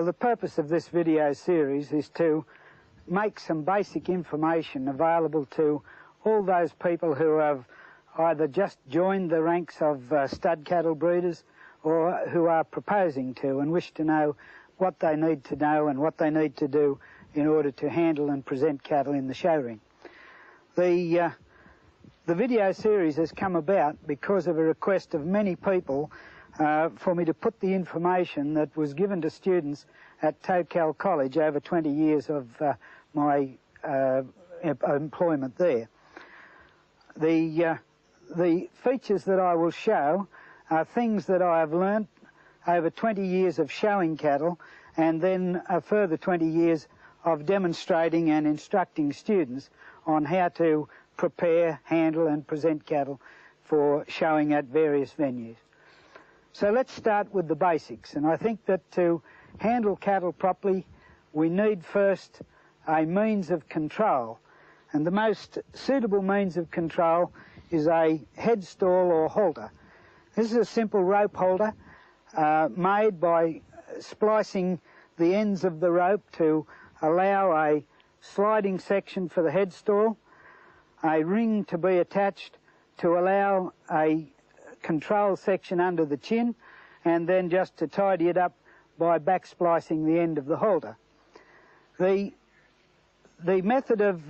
Well, the purpose of this video series is to make some basic information available to all those people who have either just joined the ranks of stud cattle breeders or who are proposing to and wish to know what they need to know and what they need to do in order to handle and present cattle in the show ring. The video series has come about because of a request of many people for me to put the information that was given to students at Tocal College over 20 years of my employment there. The features that I will show are things that I have learnt over 20 years of showing cattle and then a further 20 years of demonstrating and instructing students on how to prepare, handle and present cattle for showing at various venues. So let's start with the basics, and I think that to handle cattle properly we need first a means of control, and the most suitable means of control is a headstall or halter. This is a simple rope holder made by splicing the ends of the rope to allow a sliding section for the headstall, a ring to be attached to allow a control section under the chin, and then just to tidy it up by back splicing the end of the halter. The method of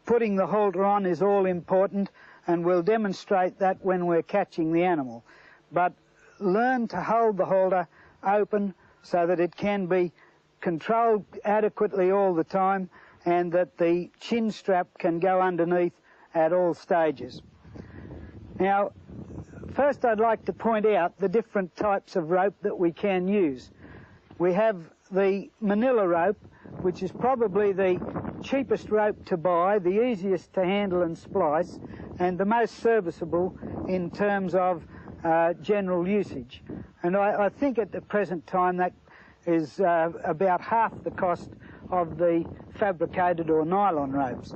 putting the halter on is all important, and we'll demonstrate that when we're catching the animal. But learn to hold the halter open so that it can be controlled adequately all the time and that the chin strap can go underneath at all stages. Now, first I'd like to point out the different types of rope that we can use. We have the manila rope, which is probably the cheapest rope to buy, the easiest to handle and splice, and the most serviceable in terms of general usage. And I think at the present time that is about half the cost of the fabricated or nylon ropes.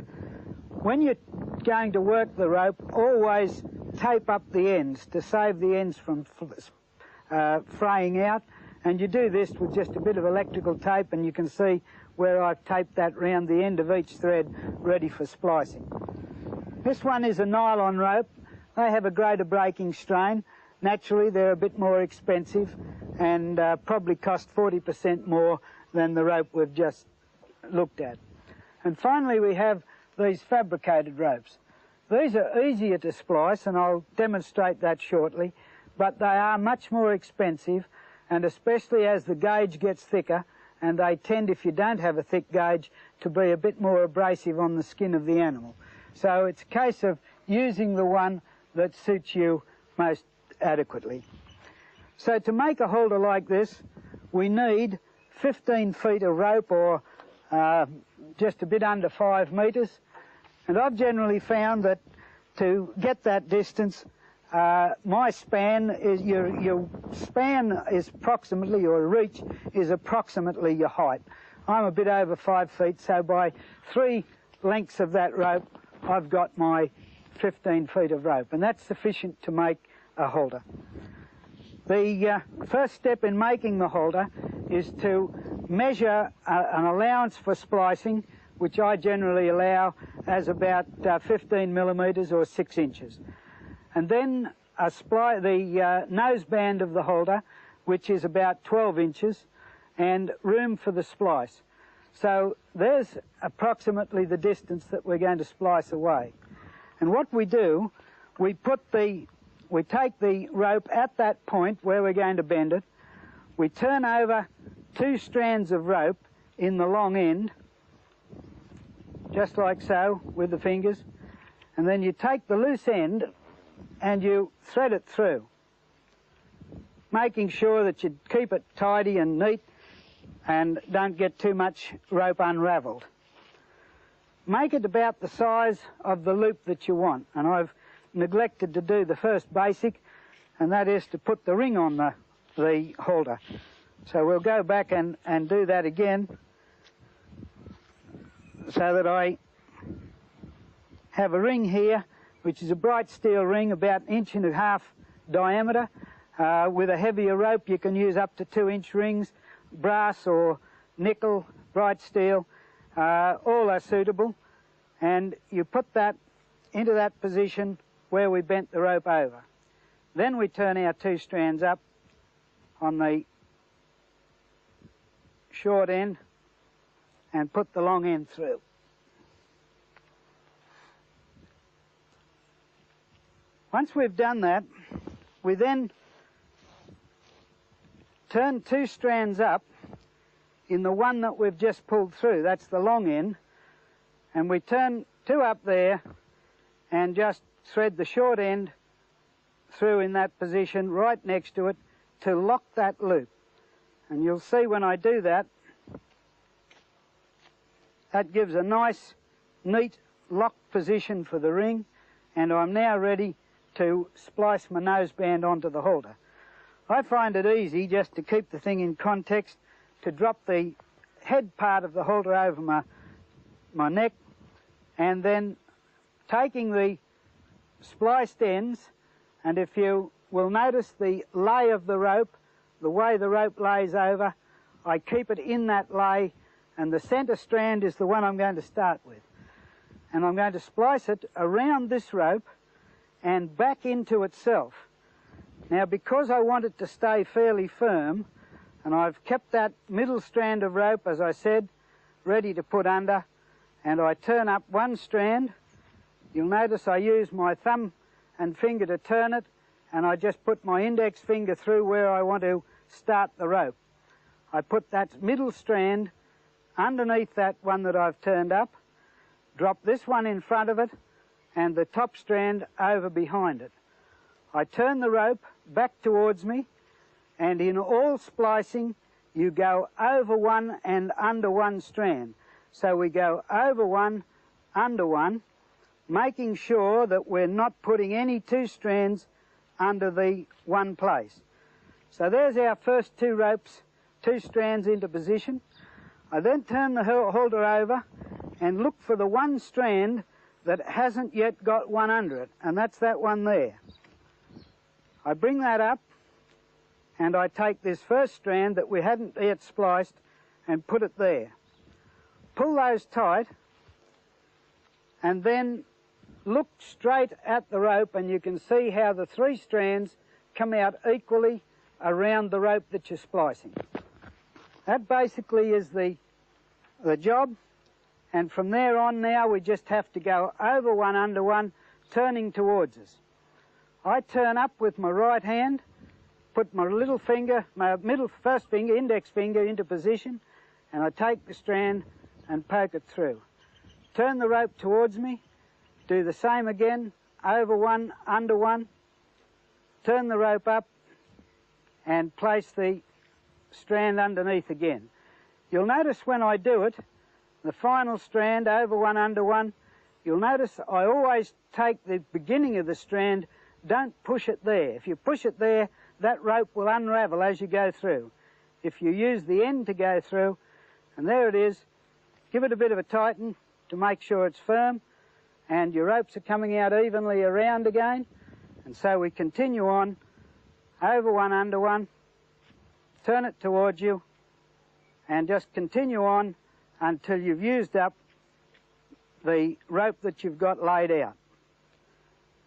When you're going to work the rope, always tape up the ends to save the ends from fraying out, and you do this with just a bit of electrical tape, and you can see where I've taped that round the end of each thread ready for splicing. This one is a nylon rope. They have a greater breaking strain. Naturally they're a bit more expensive and probably cost 40% more than the rope we've just looked at. And finally we have these fabricated ropes. These are easier to splice, and I'll demonstrate that shortly, but they are much more expensive, and especially as the gauge gets thicker, and they tend, if you don't have a thick gauge, to be a bit more abrasive on the skin of the animal. So it's a case of using the one that suits you most adequately. So to make a halter like this, we need 15 feet of rope, or just a bit under 5 metres. And I've generally found that to get that distance, my span is, your span is approximately, your reach is approximately your height. I'm a bit over 5 feet, so by 3 lengths of that rope, I've got my 15 feet of rope, and that's sufficient to make a halter. The first step in making the halter is to measure an allowance for splicing, which I generally allow as about 15 millimetres or 6 inches. And then the nose band of the halter, which is about 12 inches, and room for the splice. So there's approximately the distance that we're going to splice away. And what we do, we take the rope at that point where we're going to bend it, we turn over 2 strands of rope in the long end, just like so, with the fingers, and then you take the loose end and you thread it through, making sure that you keep it tidy and neat and don't get too much rope unravelled. Make it about the size of the loop that you want, and I've neglected to do the first basic, and that is to put the ring on the halter. So we'll go back and do that again, so that I have a ring here, which is a bright steel ring about 1.5 inches diameter. With a heavier rope you can use up to 2-inch rings. brass or nickel, bright steel, all are suitable, and you put that into that position where we bent the rope over. Then we turn our 2 strands up on the short end and put the long end through. Once we've done that, we then turn 2 strands up in the one that we've just pulled through. That's the long end. And we turn 2 up there and just thread the short end through in that position right next to it to lock that loop. And you'll see when I do that, that gives a nice, neat, locked position for the ring, and I'm now ready to splice my noseband onto the halter. I find it easy, just to keep the thing in context, to drop the head part of the halter over my neck, and then taking the spliced ends, and if you will notice the lay of the rope, the way the rope lays over, I keep it in that lay, and the centre strand is the one I'm going to start with. And I'm going to splice it around this rope and back into itself. Now, because I want it to stay fairly firm, and I've kept that middle strand of rope, as I said, ready to put under, and I turn up 1 strand. You'll notice I use my thumb and finger to turn it, and I just put my index finger through where I want to start the rope. I put that middle strand underneath that one that I've turned up, drop this one in front of it, and the top strand over behind it. I turn the rope back towards me, and in all splicing you go over one and under one strand. So we go over one, under one, making sure that we're not putting any 2 strands under the one place. So there's our first 2 ropes, 2 strands into position. I then turn the halter over and look for the 1 strand that hasn't yet got one under it, and that's that one there. I bring that up, and I take this first strand that we hadn't yet spliced and put it there. Pull those tight, and then look straight at the rope, and you can see how the 3 strands come out equally around the rope that you're splicing. That basically is the job, and from there on now we just have to go over one, under one, turning towards us. I turn up with my right hand, put my little finger, my first finger, index finger, into position, and I take the strand and poke it through. Turn the rope towards me, do the same again, over one, under one, turn the rope up and place the strand underneath again. You'll notice when I do it, the final strand, over one, under one, you'll notice I always take the beginning of the strand, don't push it there. If you push it there, that rope will unravel as you go through. If you use the end to go through, and there it is, give it a bit of a tighten to make sure it's firm, and your ropes are coming out evenly around again. And so we continue on, over one, under one, turn it towards you, and just continue on until you've used up the rope that you've got laid out.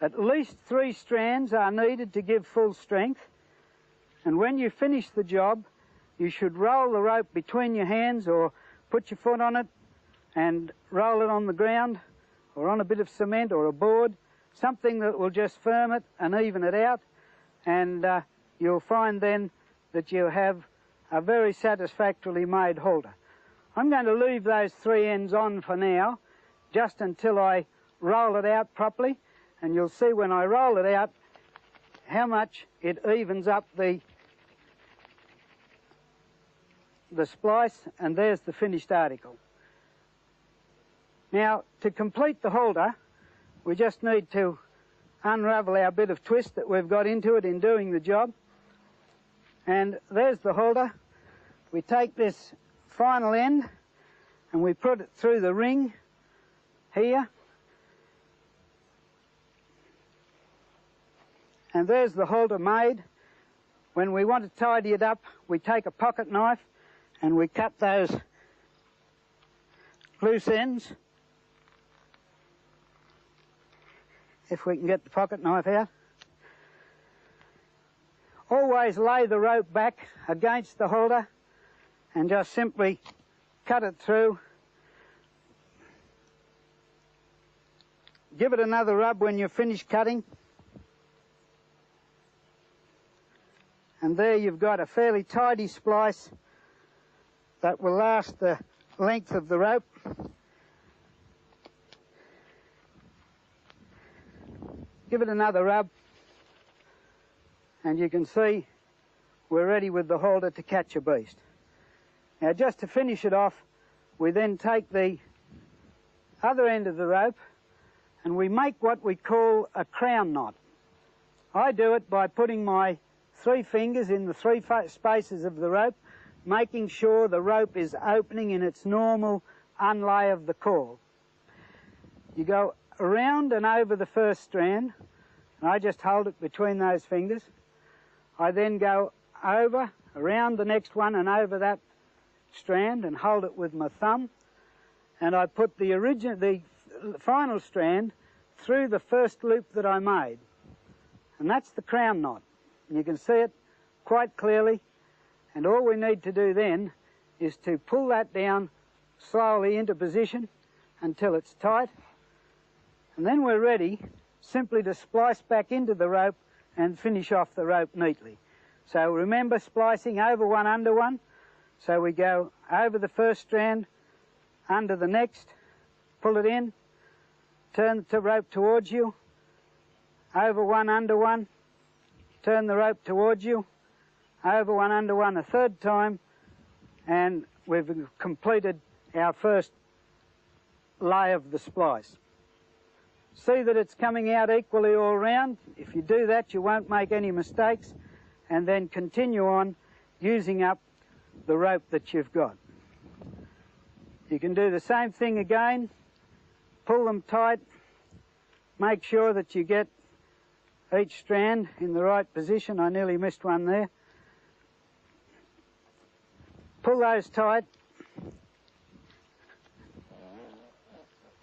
At least 3 strands are needed to give full strength, and when you finish the job, you should roll the rope between your hands or put your foot on it and roll it on the ground or on a bit of cement or a board, something that will just firm it and even it out, and you'll find then that you have a very satisfactorily made halter. I'm going to leave those 3 ends on for now, just until I roll it out properly, and you'll see when I roll it out how much it evens up the splice, and there's the finished article. Now, to complete the halter, we just need to unravel our bit of twist that we've got into it in doing the job. And there's the halter. We take this final end and we put it through the ring here. And there's the halter made. When we want to tidy it up, we take a pocket knife and we cut those loose ends. If we can get the pocket knife out. Always lay the rope back against the halter and just simply cut it through. Give it another rub when you're finished cutting. And there you've got a fairly tidy splice that will last the length of the rope. Give it another rub, and you can see we're ready with the halter to catch a beast. Now, just to finish it off, we then take the other end of the rope and we make what we call a crown knot. I do it by putting my 3 fingers in the 3 spaces of the rope, making sure the rope is opening in its normal unlay of the caul. You go around and over the first strand, and I just hold it between those fingers. I then go over, around the next one and over that strand and hold it with my thumb, and I put the final strand through the first loop that I made, and that's the crown knot. And you can see it quite clearly, and all we need to do then is to pull that down slowly into position until it's tight, and then we're ready simply to splice back into the rope and finish off the rope neatly. So remember, splicing over one, under one. So we go over the first strand, under the next, pull it in, turn the rope towards you, over one, under one, turn the rope towards you, over one, under one a third time, and we've completed our first lay of the splice. See that it's coming out equally all round. If you do that, you won't make any mistakes, and then continue on using up the rope that you've got. You can do the same thing again, pull them tight, make sure that you get each strand in the right position. I nearly missed one there. Pull those tight,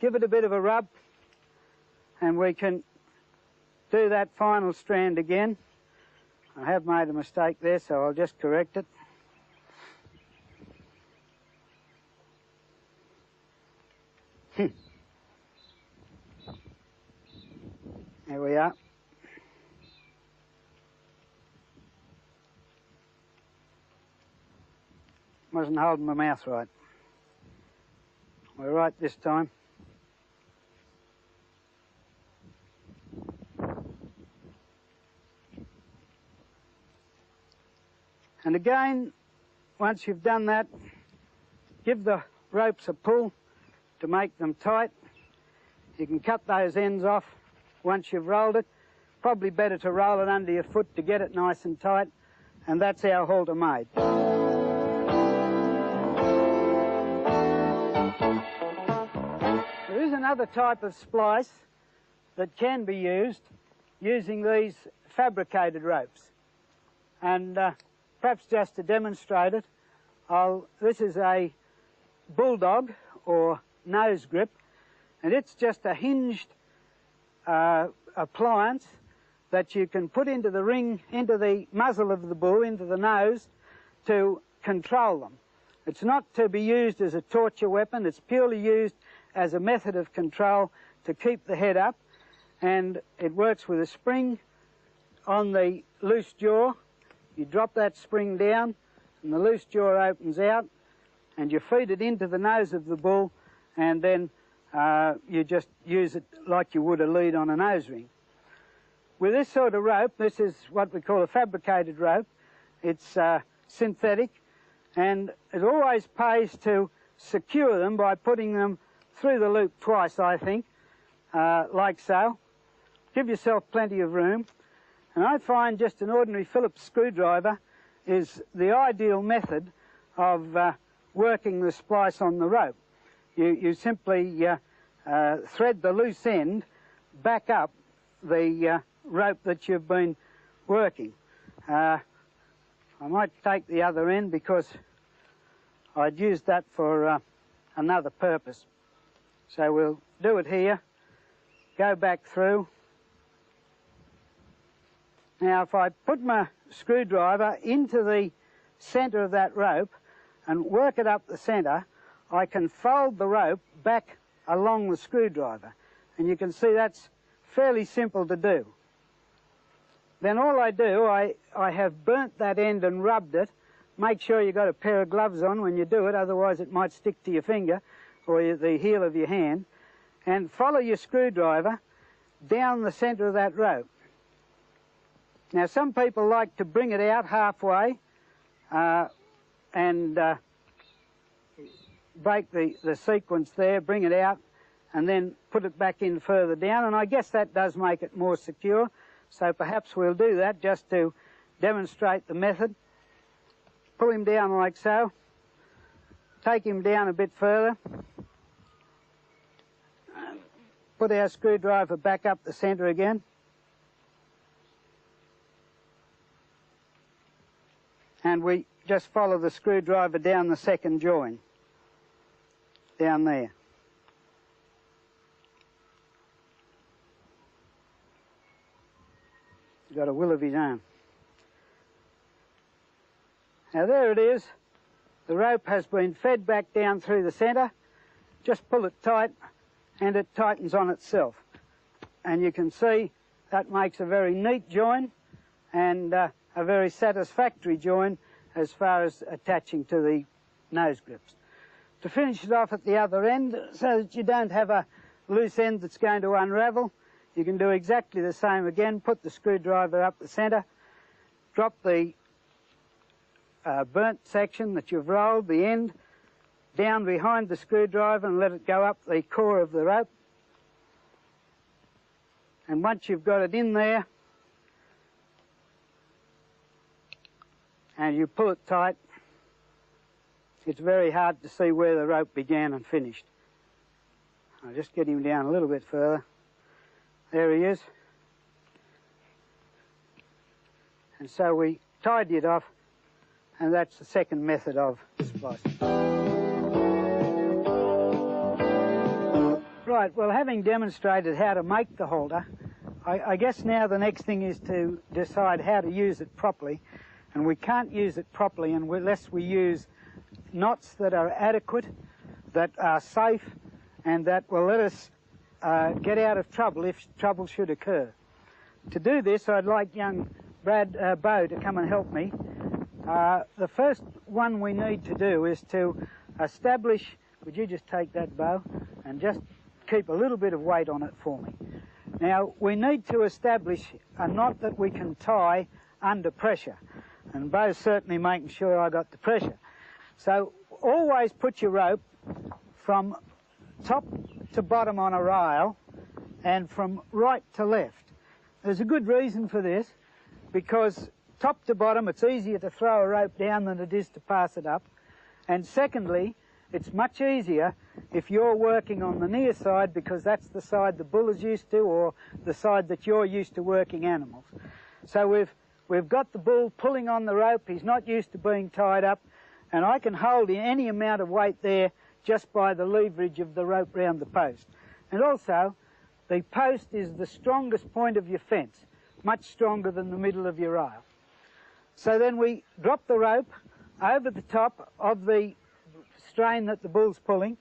give it a bit of a rub, and we can do that final strand again. I have made a mistake there, so I'll just correct it. There we are. Wasn't holding my mouth right. We're right this time. And again, once you've done that, give the ropes a pull to make them tight. You can cut those ends off once you've rolled it. Probably better to roll it under your foot to get it nice and tight. And that's our halter made. There is another type of splice that can be used using these fabricated ropes. And perhaps just to demonstrate it, this is a bulldog or nose grip, and it's just a hinged appliance that you can put into the ring, into the muzzle of the bull, into the nose, to control them. It's not to be used as a torture weapon, it's purely used as a method of control to keep the head up, and it works with a spring on the loose jaw. You drop that spring down and the loose jaw opens out, and you feed it into the nose of the bull, and then you just use it like you would a lead on a nose ring. With this sort of rope, this is what we call a fabricated rope. It's synthetic, and it always pays to secure them by putting them through the loop twice, I think, like so. Give yourself plenty of room. And I find just an ordinary Phillips screwdriver is the ideal method of working the splice on the rope. You simply thread the loose end back up the rope that you've been working. I might take the other end because I'd used that for another purpose. So we'll do it here, go back through. Now if I put my screwdriver into the centre of that rope and work it up the centre, I can fold the rope back along the screwdriver. And you can see that's fairly simple to do. Then all I do, I have burnt that end and rubbed it. Make sure you've got a pair of gloves on when you do it, otherwise it might stick to your finger or the heel of your hand. And follow your screwdriver down the centre of that rope. Now some people like to bring it out halfway and break the sequence there, bring it out, and then put it back in further down, and I guess that does make it more secure, so perhaps we'll do that just to demonstrate the method. Pull him down like so, take him down a bit further, put our screwdriver back up the centre again, and we just follow the screwdriver down the second join, down there. He's got a will of his own. Now there it is. The rope has been fed back down through the centre. Just pull it tight and it tightens on itself. And you can see that makes a very neat join and a very satisfactory join as far as attaching to the nose grips. To finish it off at the other end so that you don't have a loose end that's going to unravel, you can do exactly the same again. Put the screwdriver up the centre, drop the burnt section that you've rolled, the end, down behind the screwdriver and let it go up the core of the rope. And once you've got it in there, and you pull it tight, it's very hard to see where the rope began and finished. I'll just get him down a little bit further. There he is. And so we tidy it off, and that's the second method of splicing. Right, well, having demonstrated how to make the halter, I guess now the next thing is to decide how to use it properly. And we can't use it properly unless we use knots that are adequate, that are safe, and that will let us get out of trouble if trouble should occur. To do this, I'd like young Bo to come and help me. The first one we need to do is to establish, would you just take that, Bo, and just keep a little bit of weight on it for me. Now, we need to establish a knot that we can tie under pressure. And Bo's certainly making sure I got the pressure. So always put your rope from top to bottom on a rail and from right to left. There's a good reason for this, because top to bottom it's easier to throw a rope down than it is to pass it up. And secondly, it's much easier if you're working on the near side, because that's the side the bull is used to, or the side that you're used to working animals. So we've got the bull pulling on the rope, he's not used to being tied up, and I can hold any amount of weight there just by the leverage of the rope round the post. And also, the post is the strongest point of your fence, much stronger than the middle of your rail. So then we drop the rope over the top of the strain that the bull's pulling,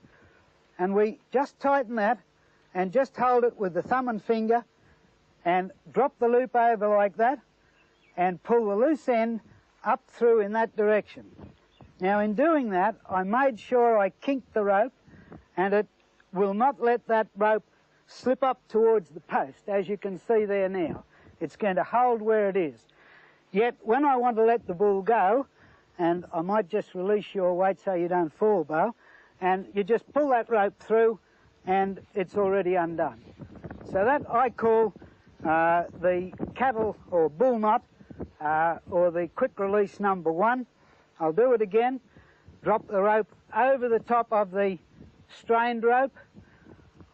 and we just tighten that and just hold it with the thumb and finger and drop the loop over like that and pull the loose end up through in that direction. Now in doing that, I made sure I kinked the rope, and it will not let that rope slip up towards the post, as you can see there now. It's going to hold where it is. Yet when I want to let the bull go, and I might just release your weight so you don't fall, Bo, and you just pull that rope through and it's already undone. So that I call the cattle or bull knot, or the quick release number 1. I'll do it again. Drop the rope over the top of the strained rope.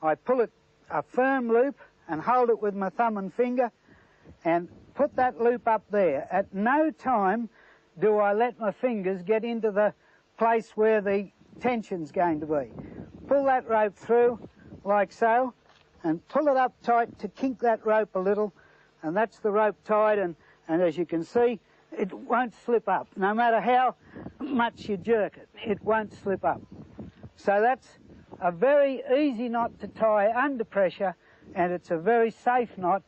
I pull it a firm loop and hold it with my thumb and finger and put that loop up there. At no time do I let my fingers get into the place where the tension's going to be. Pull that rope through like so and pull it up tight to kink that rope a little, and that's the rope tied, and as you can see, it won't slip up. No matter how much you jerk it, it won't slip up. So that's a very easy knot to tie under pressure, and it's a very safe knot.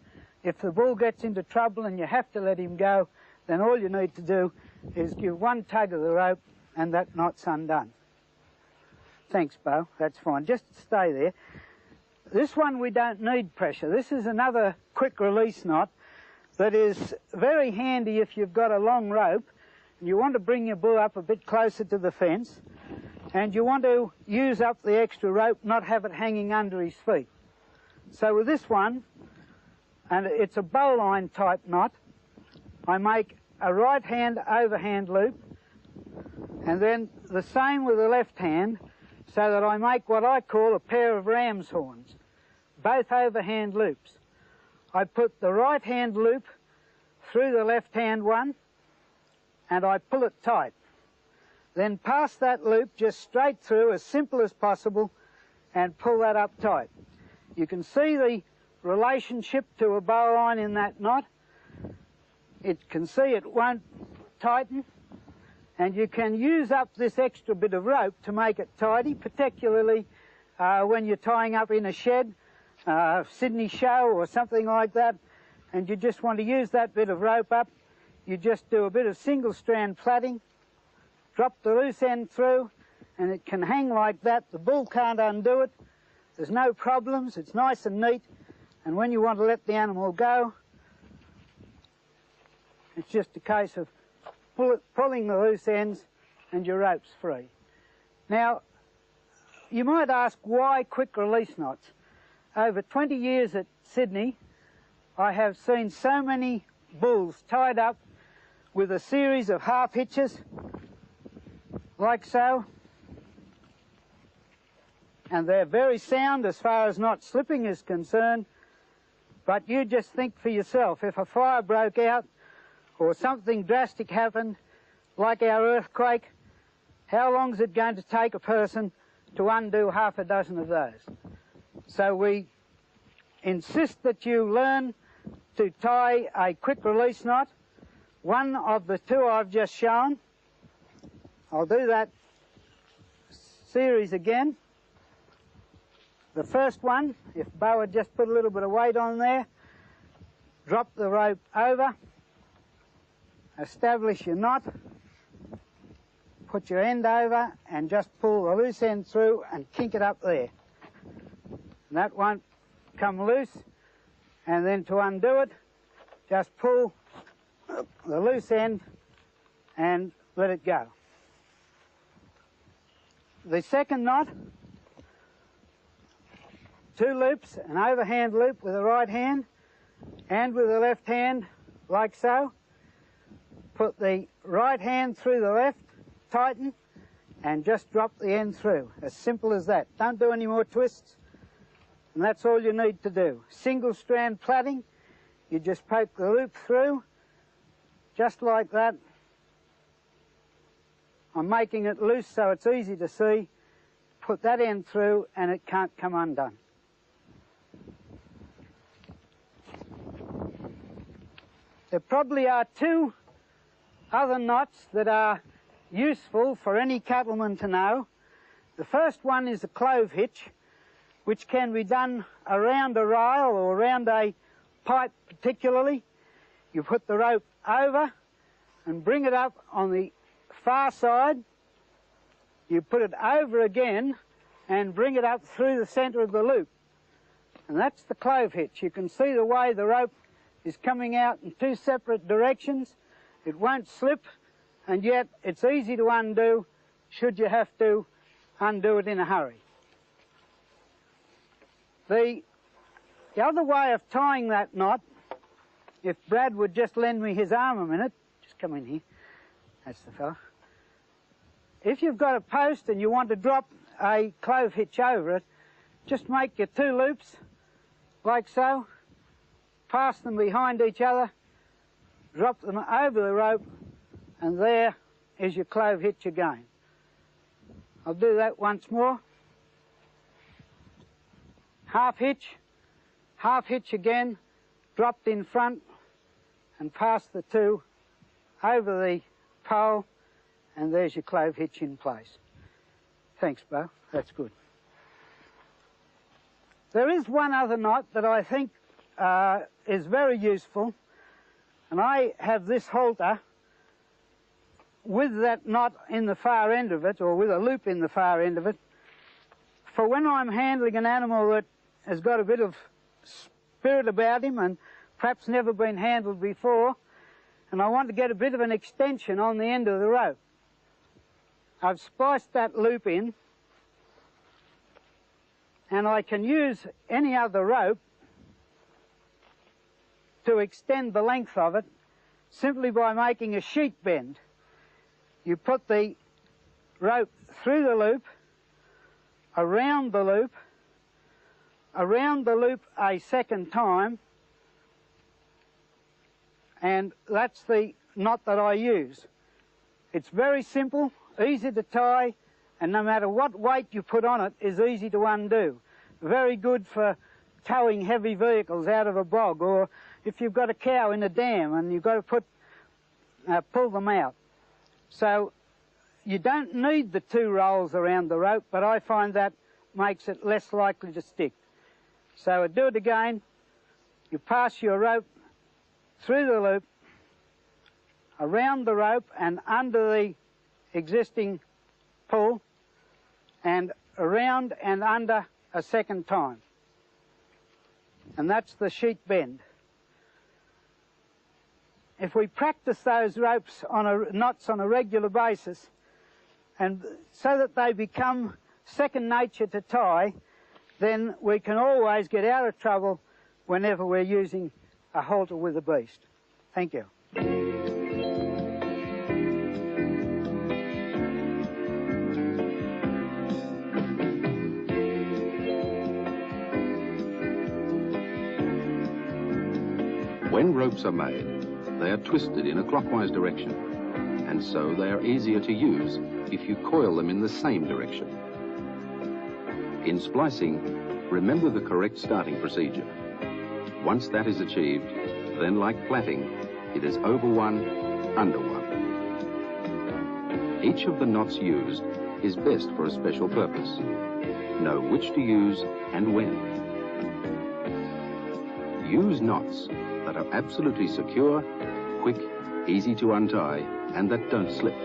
If the bull gets into trouble and you have to let him go, then all you need to do is give one tug of the rope and that knot's undone. Thanks, Bo, that's fine. Just stay there. This one we don't need pressure. This is another quick release knot that is very handy if you've got a long rope and you want to bring your bull up a bit closer to the fence and you want to use up the extra rope, not have it hanging under his feet. So with this one, and it's a bowline type knot, I make a right hand overhand loop and then the same with the left hand, so that I make what I call a pair of ram's horns, both overhand loops. I put the right hand loop through the left hand one and I pull it tight. Then pass that loop just straight through as simple as possible and pull that up tight. You can see the relationship to a bowline in that knot. It can see it won't tighten, and you can use up this extra bit of rope to make it tidy, particularly when you're tying up in a shed, Sydney show or something like that, and you just want to use that bit of rope up. You just do a bit of single strand plaiting, drop the loose end through, and it can hang like that. The bull can't undo it. There's no problems. It's nice and neat, and when you want to let the animal go, it's just a case of pulling the loose ends and your rope's free. Now, you might ask, why quick release knots? Over 20 years at Sydney, I have seen so many bulls tied up with a series of half hitches, like so, and they're very sound as far as not slipping is concerned, but you just think for yourself, if a fire broke out or something drastic happened, like our earthquake, how long is it going to take a person to undo half a dozen of those? So we insist that you learn to tie a quick release knot, one of the two I've just shown. I'll do that series again. The first one, if Bo had just put a little bit of weight on there, drop the rope over, establish your knot, put your end over and just pull the loose end through and kink it up there. And that won't come loose, and then to undo it, just pull the loose end and let it go. The second knot, 2 loops, an overhand loop with the right hand and with the left hand, like so. Put the right hand through the left, tighten, and just drop the end through. As simple as that. Don't do any more twists, and that's all you need to do. Single strand plaiting, you just poke the loop through, just like that. I'm making it loose so it's easy to see. Put that end through and it can't come undone. There probably are 2 other knots that are useful for any cattleman to know. The first one is a clove hitch, which can be done around a rail or around a pipe particularly. You put the rope over and bring it up on the far side. You put it over again and bring it up through the centre of the loop. And that's the clove hitch. You can see the way the rope is coming out in 2 separate directions. It won't slip, and yet it's easy to undo should you have to undo it in a hurry. The other way of tying that knot, if Brad would just lend me his arm a minute, just come in here, that's the fella. If you've got a post and you want to drop a clove hitch over it, just make your 2 loops, like so, pass them behind each other, drop them over the rope, and there is your clove hitch again. I'll do that once more. Half hitch again, dropped in front and past the two over the pole, and there's your clove hitch in place. Thanks, Bo, that's good. There is one other knot that I think is very useful, and I have this halter with that knot in the far end of it, or with a loop in the far end of it, for when I'm handling an animal that has got a bit of spirit about him and perhaps never been handled before, and I want to get a bit of an extension on the end of the rope. I've spliced that loop in, and I can use any other rope to extend the length of it simply by making a sheet bend. You put the rope through the loop, around the loop a second time, and that's the knot that I use. It's very simple, easy to tie, and no matter what weight you put on it is easy to undo. Very good for towing heavy vehicles out of a bog, or if you've got a cow in a dam and you've got to pull them out. So you don't need the two rolls around the rope, but I find that makes it less likely to stick. So do it again. You pass your rope through the loop, around the rope and under the existing pull, and around and under a second time. And that's the sheet bend. If we practice those ropes knots on a regular basis, and so that they become second nature to tie, then we can always get out of trouble whenever we're using a halter with a beast. Thank you. When ropes are made, they are twisted in a clockwise direction, and so they are easier to use if you coil them in the same direction. In splicing, remember the correct starting procedure. Once that is achieved, then like plaiting, it is over one, under one. Each of the knots used is best for a special purpose. Know which to use and when. Use knots that are absolutely secure, quick, easy to untie, and that don't slip.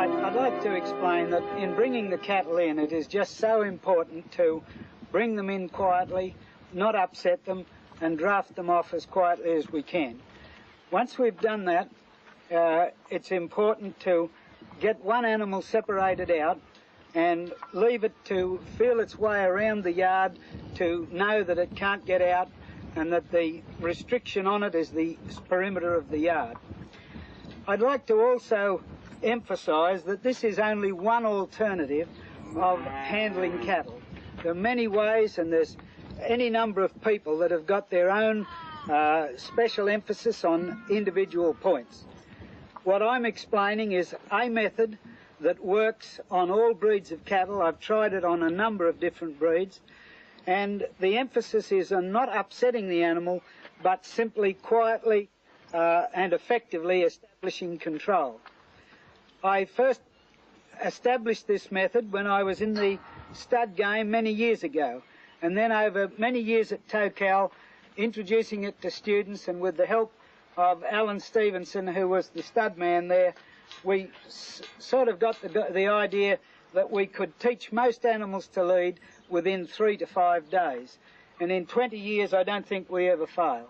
Right, I'd like to explain that in bringing the cattle in, it is just so important to bring them in quietly, not upset them, and draft them off as quietly as we can. Once we've done that, it's important to get one animal separated out and leave it to feel its way around the yard to know that it can't get out and that the restriction on it is the perimeter of the yard. I'd like to also emphasise that this is only one alternative of handling cattle. There are many ways, and there's any number of people that have got their own special emphasis on individual points. What I'm explaining is a method that works on all breeds of cattle. I've tried it on a number of different breeds, and the emphasis is on not upsetting the animal, but simply quietly and effectively establishing control. I first established this method when I was in the stud game many years ago, and then over many years at Tocal, introducing it to students, and with the help of Alan Stevenson, who was the stud man there, we sort of got the idea that we could teach most animals to lead within 3 to 5 days. And in 20 years, I don't think we ever failed.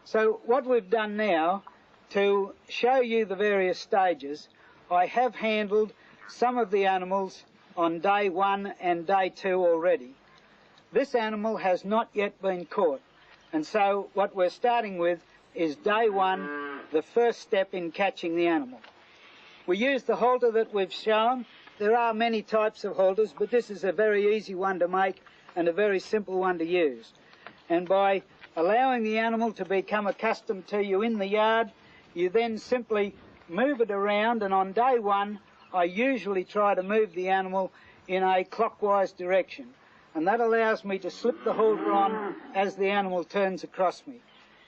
So what we've done now, to show you the various stages, I have handled some of the animals on day 1 and day 2 already. This animal has not yet been caught, and so what we're starting with is day 1, the first step in catching the animal. We use the halter that we've shown. There are many types of halters, but this is a very easy one to make and a very simple one to use. And by allowing the animal to become accustomed to you in the yard, you then simply move it around, and on day 1 I usually try to move the animal in a clockwise direction, and that allows me to slip the halter on as the animal turns across me.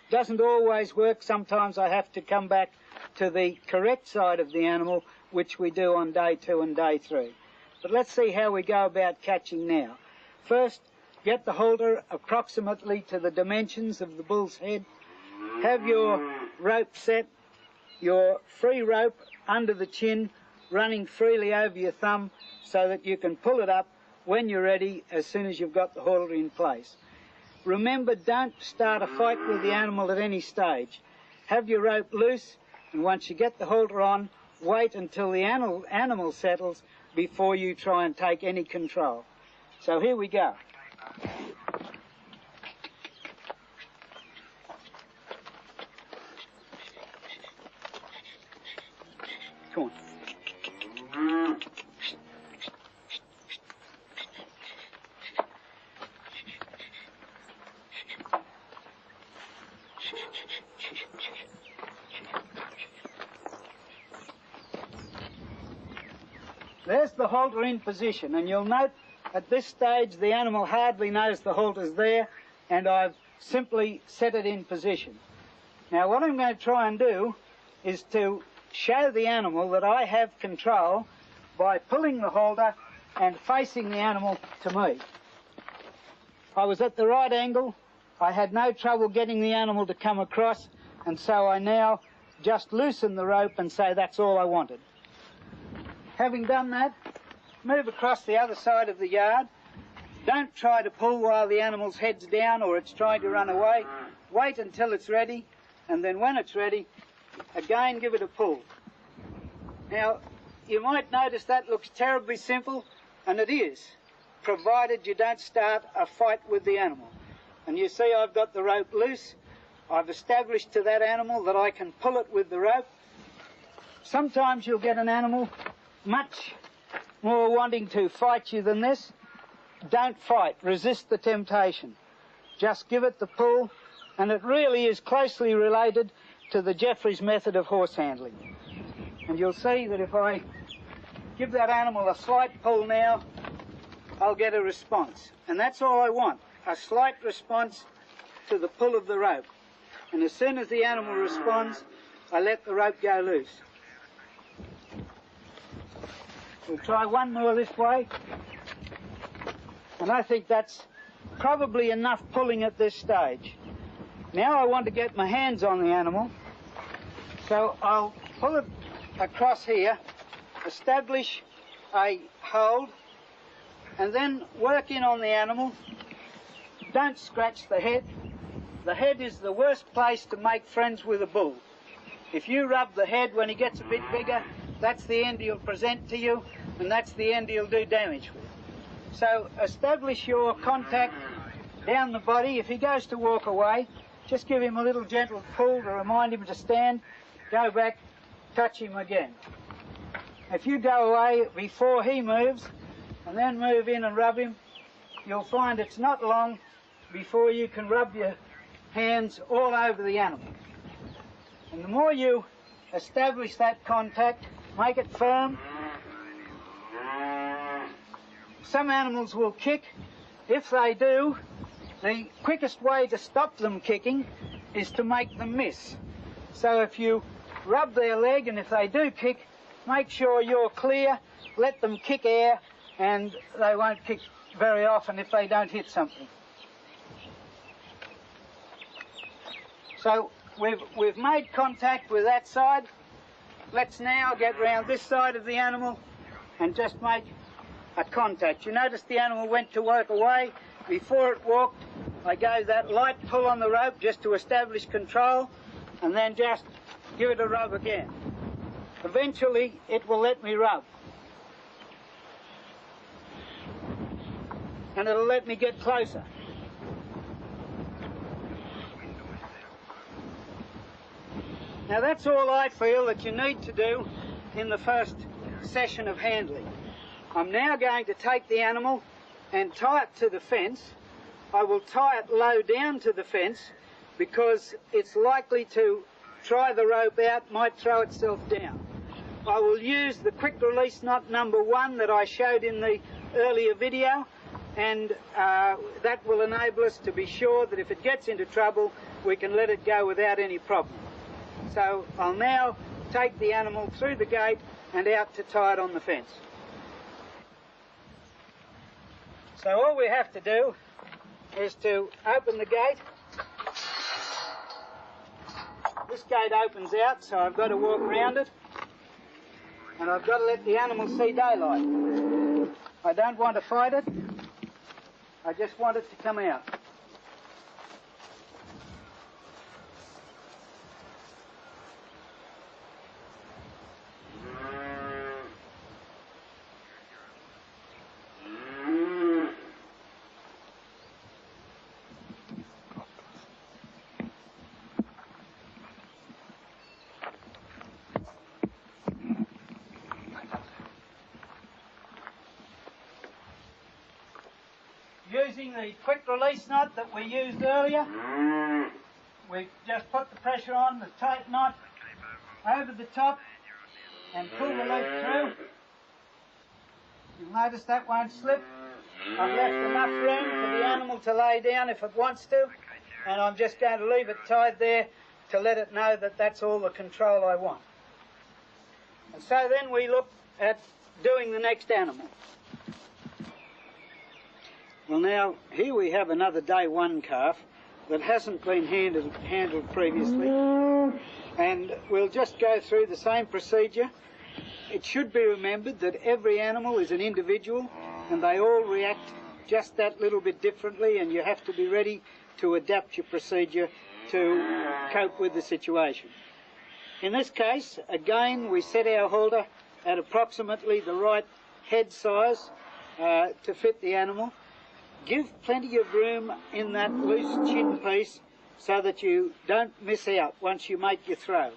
Doesn't always work. Sometimes I have to come back to the correct side of the animal, which we do on day 2 and day 3. But let's see how we go about catching now. First, get the halter approximately to the dimensions of the bull's head. Have your rope set, your free rope under the chin, running freely over your thumb so that you can pull it up when you're ready as soon as you've got the halter in place. Remember, don't start a fight with the animal at any stage. Have your rope loose, and once you get the halter on, wait until the animal settles before you try and take any control. So here we go. Come on. There's the halter in position, and you'll note at this stage the animal hardly knows the halter's there, and I've simply set it in position. Now what I'm going to try and do is to show the animal that I have control by pulling the halter and facing the animal to me. I was at the right angle. I had no trouble getting the animal to come across, and so I now just loosen the rope and say that's all I wanted. Having done that, move across the other side of the yard. Don't try to pull while the animal's head's down or it's trying to run away. Wait until it's ready, and then when it's ready, again give it a pull. Now, you might notice that looks terribly simple, and it is, provided you don't start a fight with the animal. And you see I've got the rope loose. I've established to that animal that I can pull it with the rope. Sometimes you'll get an animal much more wanting to fight you than this. Don't fight. Resist the temptation. Just give it the pull, and it really is closely related to the Jeffries method of horse handling. And you'll see that if I give that animal a slight pull now, I'll get a response. And that's all I want, a slight response to the pull of the rope. And as soon as the animal responds, I let the rope go loose. We'll try one more this way, and I think that's probably enough pulling at this stage. Now I want to get my hands on the animal, so I'll pull it across here establish a hold, and then work in on the animal. Don't scratch the head. The head is the worst place to make friends with a bull. If you rub the head when he gets a bit bigger, that's the end he'll present to you, and that's the end he'll do damage with. So establish your contact down the body. If he goes to walk away, just give him a little gentle pull to remind him to stand, go back, touch him again. If you go away before he moves and then move in and rub him, you'll find it's not long before you can rub your hands all over the animal. And the more you establish that contact, make it firm. Some animals will kick. If they do, the quickest way to stop them kicking is to make them miss. So if you rub their leg, and if they do kick, make sure you're clear, let them kick air, and they won't kick very often if they don't hit something. So we've made contact with that side. Let's now get round this side of the animal and just make a contact. You notice the animal went to work away. Before it walked, I gave that light pull on the rope just to establish control, and then just give it a rub again. Eventually, it will let me rub. And it'll let me get closer. Now that's all I feel that you need to do in the first session of handling. I'm now going to take the animal and tie it to the fence. I will tie it low down to the fence because it's likely to try the rope out, might throw itself down. I will use the quick release knot number 1 that I showed in the earlier video, and that will enable us to be sure that if it gets into trouble, we can let it go without any problem. So I'll now take the animal through the gate and out to tie it on the fence. So all we have to do is to open the gate. This gate opens out, so I've got to walk around it, and I've got to let the animal see daylight. I don't want to fight it, I just want it to come out. Using the quick release knot that we used earlier, we just put the pressure on the tight knot over the top and pull the loop through. You'll notice that won't slip. I've left enough room for the animal to lay down if it wants to, and I'm just going to leave it tied there to let it know that that's all the control I want. And so then we look at doing the next animal. Well, now, here we have another day 1 calf that hasn't been handled previously, and we'll just go through the same procedure. It should be remembered that every animal is an individual, and they all react just that little bit differently, and you have to be ready to adapt your procedure to cope with the situation. In this case, again, we set our halter at approximately the right head size to fit the animal. Give plenty of room in that loose chin piece so that you don't miss out once you make your throw.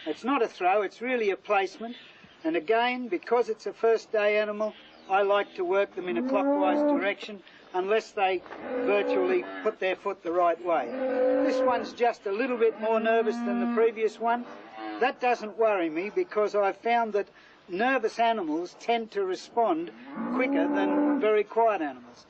It's not a throw, it's really a placement. And again, because it's a first day animal, I like to work them in a clockwise direction unless they virtually put their foot the right way. This one's just a little bit more nervous than the previous one. That doesn't worry me because I've found that nervous animals tend to respond quicker than very quiet animals.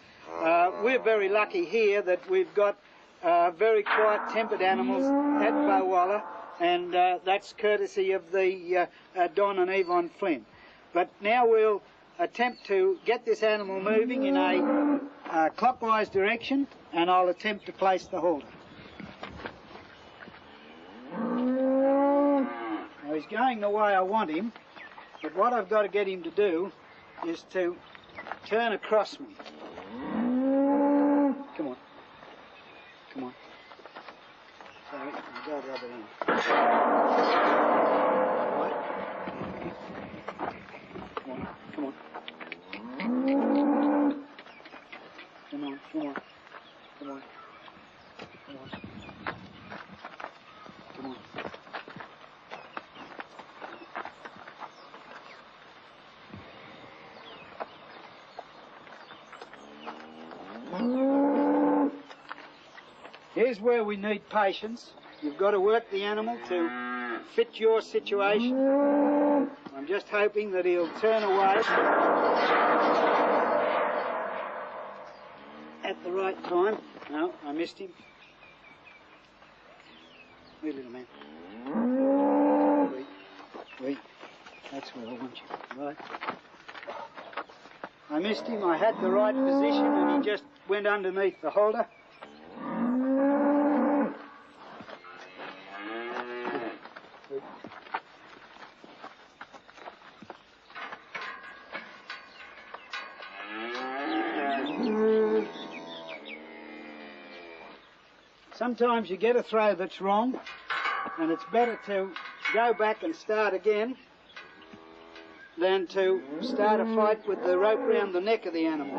We're very lucky here that we've got very quiet-tempered animals at Bowalla, and that's courtesy of the Don and Yvonne Flynn. But now we'll attempt to get this animal moving in a clockwise direction, and I'll attempt to place the halter. Now he's going the way I want him, But what I've got to get him to do is to turn across me. Come on. Come on. Sorry, I've got to rub it in. Right. Come on, come on. Come on, come on. Come on. Come on. Come on. Here's where we need patience. You've got to work the animal to fit your situation. I'm just hoping that he'll turn away at the right time. No, I missed him. Wait, little man. Wait. That's where I want you. Right. I missed him. I had the right position and he just went underneath the halter. Sometimes you get a throw that's wrong, and it's better to go back and start again than to start a fight with the rope round the neck of the animal,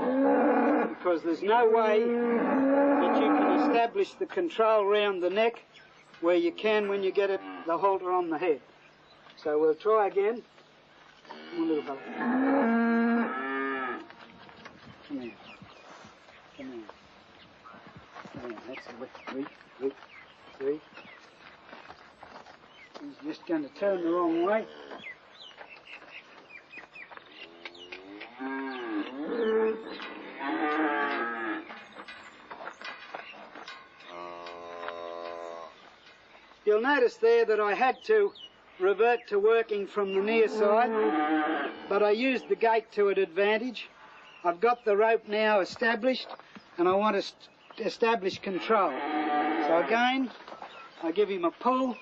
because there's no way that you can establish the control round the neck where you can when you get the halter on the head. So we'll try again. Come on, little fella. Come here. Come here. That's it. Wait. He's just going to turn the wrong way. You'll notice there that I had to revert to working from the near side, but I used the gate to an advantage. I've got the rope now established, and I want to establish control. So again, I give him a pull,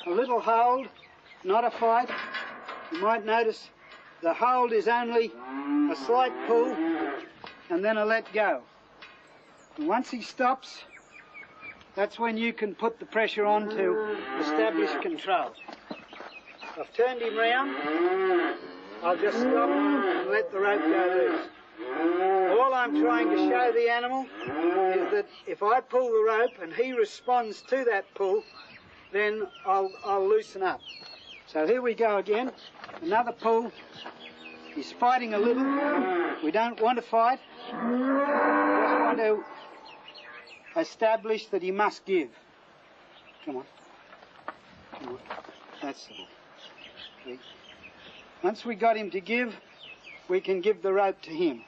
a little hold, not a fight. You might notice the hold is only a slight pull, and then a let go. And once he stops, that's when you can put the pressure on to establish control. I've turned him round. I'll just stop and let the rope go loose. All I'm trying to show the animal is that if I pull the rope and he responds to that pull, then I'll loosen up. So here we go again. Another pull. He's fighting a little. We don't want to fight. We just want to establish that he must give. Come on. Come on. That's it. Once we got him to give, we can give the rope to him.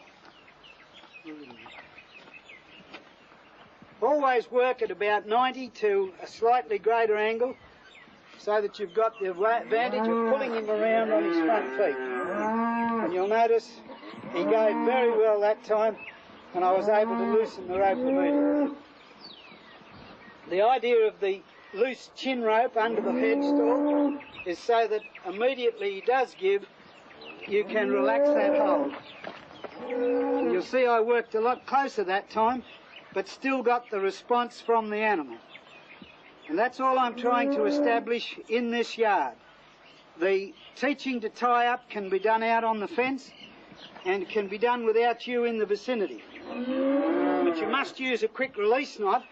Always work at about 90 to a slightly greater angle so that you've got the advantage of pulling him around on his front feet. And you'll notice he gave very well that time, and I was able to loosen the rope immediately. The idea of the loose chin rope under the headstall is so that immediately he does give, you can relax that hold. And you'll see I worked a lot closer that time, but still got the response from the animal. And that's all I'm trying to establish in this yard. The teaching to tie up can be done out on the fence and can be done without you in the vicinity. But you must use a quick release knot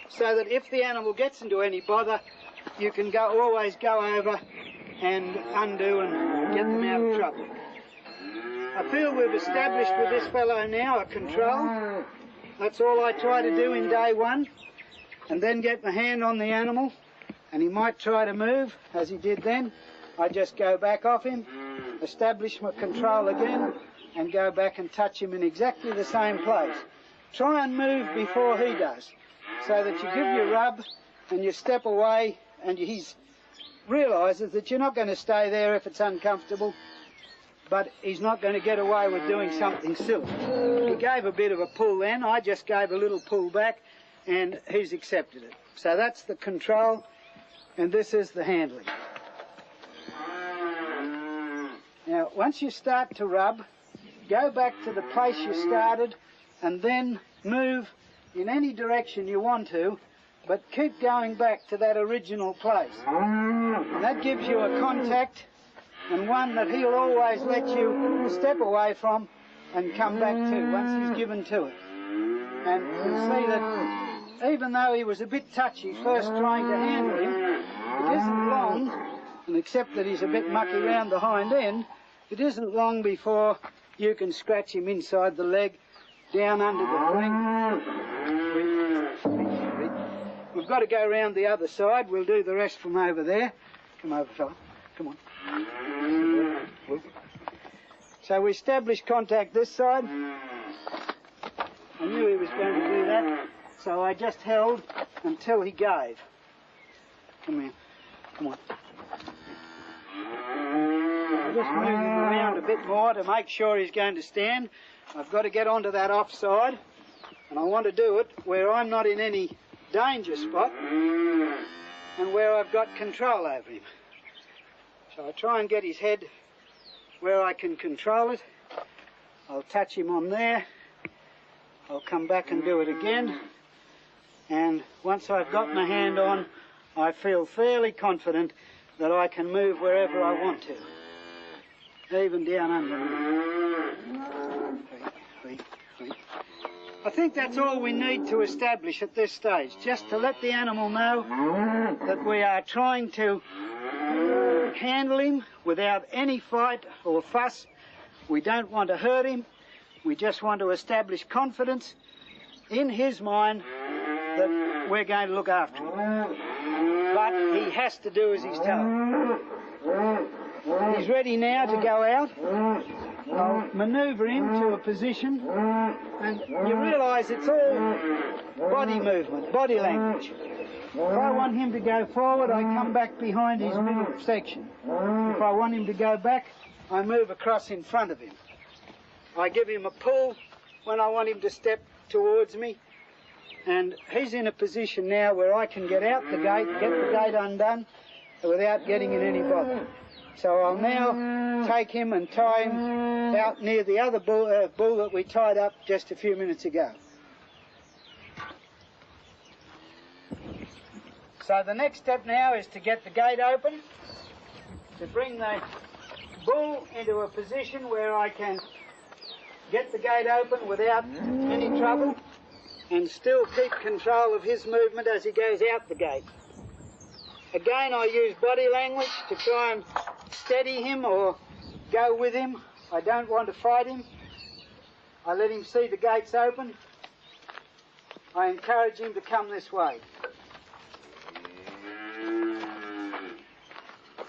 so that if the animal gets into any bother, you can always go over and undo and get them out of trouble. I feel we've established with this fellow now a control. That's all I try to do in day one, and then get my hand on the animal, and he might try to move, as he did then. I just go back off him, establish my control again, and go back and touch him in exactly the same place. Try and move before he does, so that you give your rub and you step away, and he realises that you're not going to stay there if it's uncomfortable, but he's not going to get away with doing something silly. He gave a bit of a pull then, I just gave a little pull back, and he's accepted it. So that's the control, and this is the handling. once you start to rub, go back to the place you started and then move in any direction you want to, but keep going back to that original place. And that gives you a contact, and one that he'll always let you step away from and come back to once he's given to it. And you'll see that even though he was a bit touchy first trying to handle him, it isn't long, and except that he's a bit mucky round the hind end, it isn't long before you can scratch him inside the leg, down under the ring. We've got to go round the other side. We'll do the rest from over there. Come over, fella. Come on. So we established contact this side. I knew he was going to do that, so I just held until he gave. Come here. Come on. I'll just move him around a bit more to make sure he's going to stand. I've got to get onto that offside, and I want to do it where I'm not in any danger spot and where I've got control over him. So I try and get his head where I can control it. I'll touch him on there. I'll come back and do it again. And once I've got my hand on, I feel fairly confident that I can move wherever I want to, even down under. I think that's all we need to establish at this stage, just to let the animal know that we are trying to handle him without any fight or fuss. We don't want to hurt him. We just want to establish confidence in his mind that we're going to look after him. But he has to do as he's told. He's ready now to go out. I'll manoeuvre him to a position, and you realise it's all body movement, body language. If I want him to go forward, I come back behind his middle section. If I want him to go back, I move across in front of him. I give him a pull when I want him to step towards me, and he's in a position now where I can get out the gate, get the gate undone, without getting in any bother. So I'll now take him and tie him out near the other bull that we tied up just a few minutes ago. So the next step now is to get the gate open, to bring the bull into a position where I can get the gate open without any trouble and still keep control of his movement as he goes out the gate. Again, I use body language to try and steady him or go with him. I don't want to fight him. I let him see the gates open. I encourage him to come this way.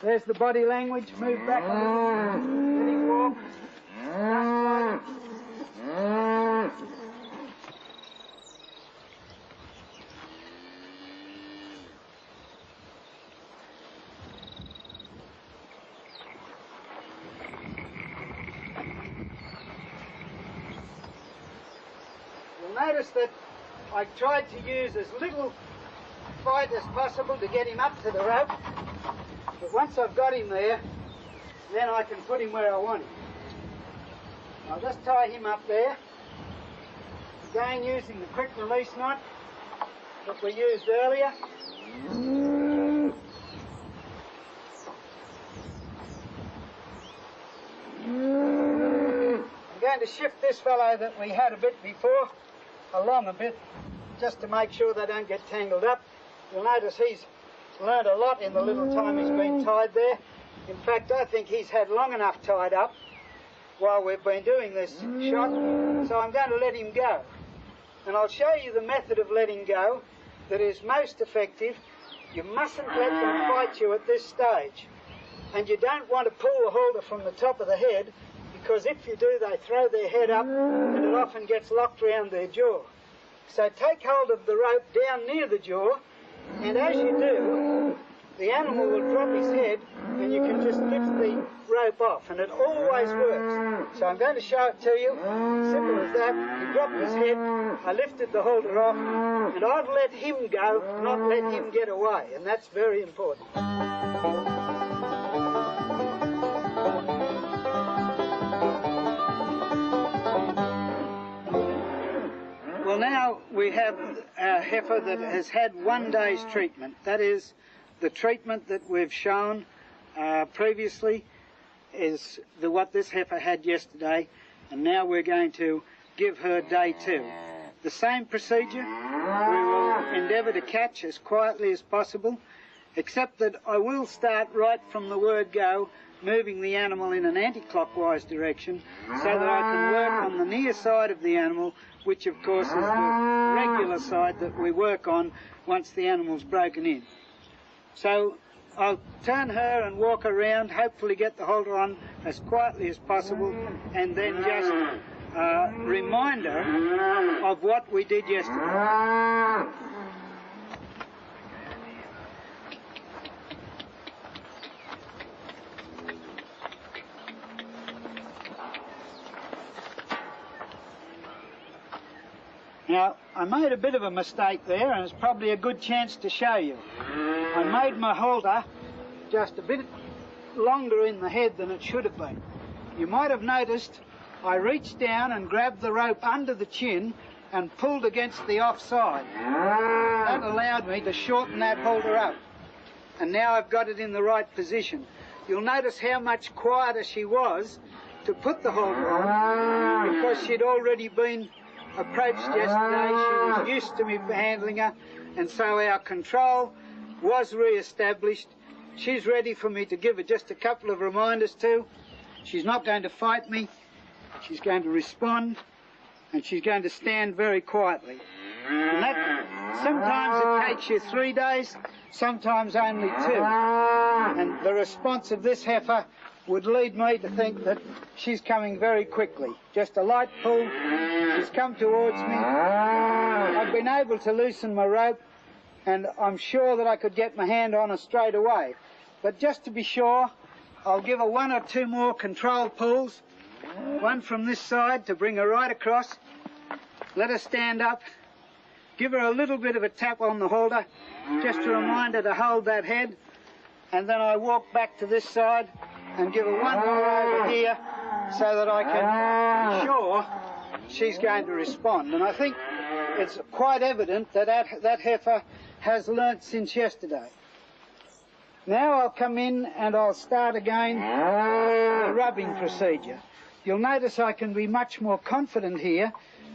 There's the body language. Move back a little. Let him walk. Notice that I tried to use as little fight as possible to get him up to the rope, but once I've got him there, then I can put him where I want him. I'll just tie him up there, again using the quick release knot that we used earlier. I'm going to shift this fellow that we had a bit before along a bit, just to make sure they don't get tangled up. You'll notice he's learned a lot in the little time he's been tied there. In fact, I think he's had long enough tied up while we've been doing this shot, so I'm going to let him go. And I'll show you the method of letting go that is most effective. You mustn't let them fight you at this stage. And you don't want to pull the halter from the top of the head, because if you do, they throw their head up and it often gets locked around their jaw. So take hold of the rope down near the jaw, and as you do, the animal will drop his head and you can just lift the rope off, and it always works. So I'm going to show it to you. Simple as that. He dropped his head, I lifted the halter off, and I've let him go, not let him get away, and that's very important. we have a heifer that has had 1 day's treatment. That is, the treatment that we've shown previously is what this heifer had yesterday, and now we're going to give her day 2. The same procedure. We will endeavour to catch as quietly as possible, except that I will start right from the word go, moving the animal in an anti-clockwise direction so that I can work on the near side of the animal, which of course is the regular side that we work on once the animal's broken in. So I'll turn her and walk around, hopefully get the halter on as quietly as possible, and then just remind her of what we did yesterday. Now, I made a bit of a mistake there, and it's probably a good chance to show you. I made my halter just a bit longer in the head than it should have been. You might have noticed I reached down and grabbed the rope under the chin and pulled against the offside. That allowed me to shorten that halter up. And now I've got it in the right position. You'll notice how much quieter she was to put the halter on, because she'd already been approached yesterday. She was used to me handling her, and so our control was re-established. She's ready for me to give her just a couple of reminders to. She's not going to fight me. She's going to respond, and she's going to stand very quietly. And that, sometimes it takes you 3 days, sometimes only 2. And the response of this heifer would lead me to think that she's coming very quickly. Just a light pull, she's come towards me. I've been able to loosen my rope, and I'm sure that I could get my hand on her straight away. But just to be sure, I'll give her 1 or 2 more controlled pulls, one from this side to bring her right across, let her stand up, give her a little bit of a tap on the halter, just to remind her to hold that head, and then I walk back to this side and give her 1 more over here so that I can be sure she's going to respond. And I think it's quite evident that that heifer has learnt since yesterday. Now I'll come in and I'll start again the rubbing procedure. You'll notice I can be much more confident here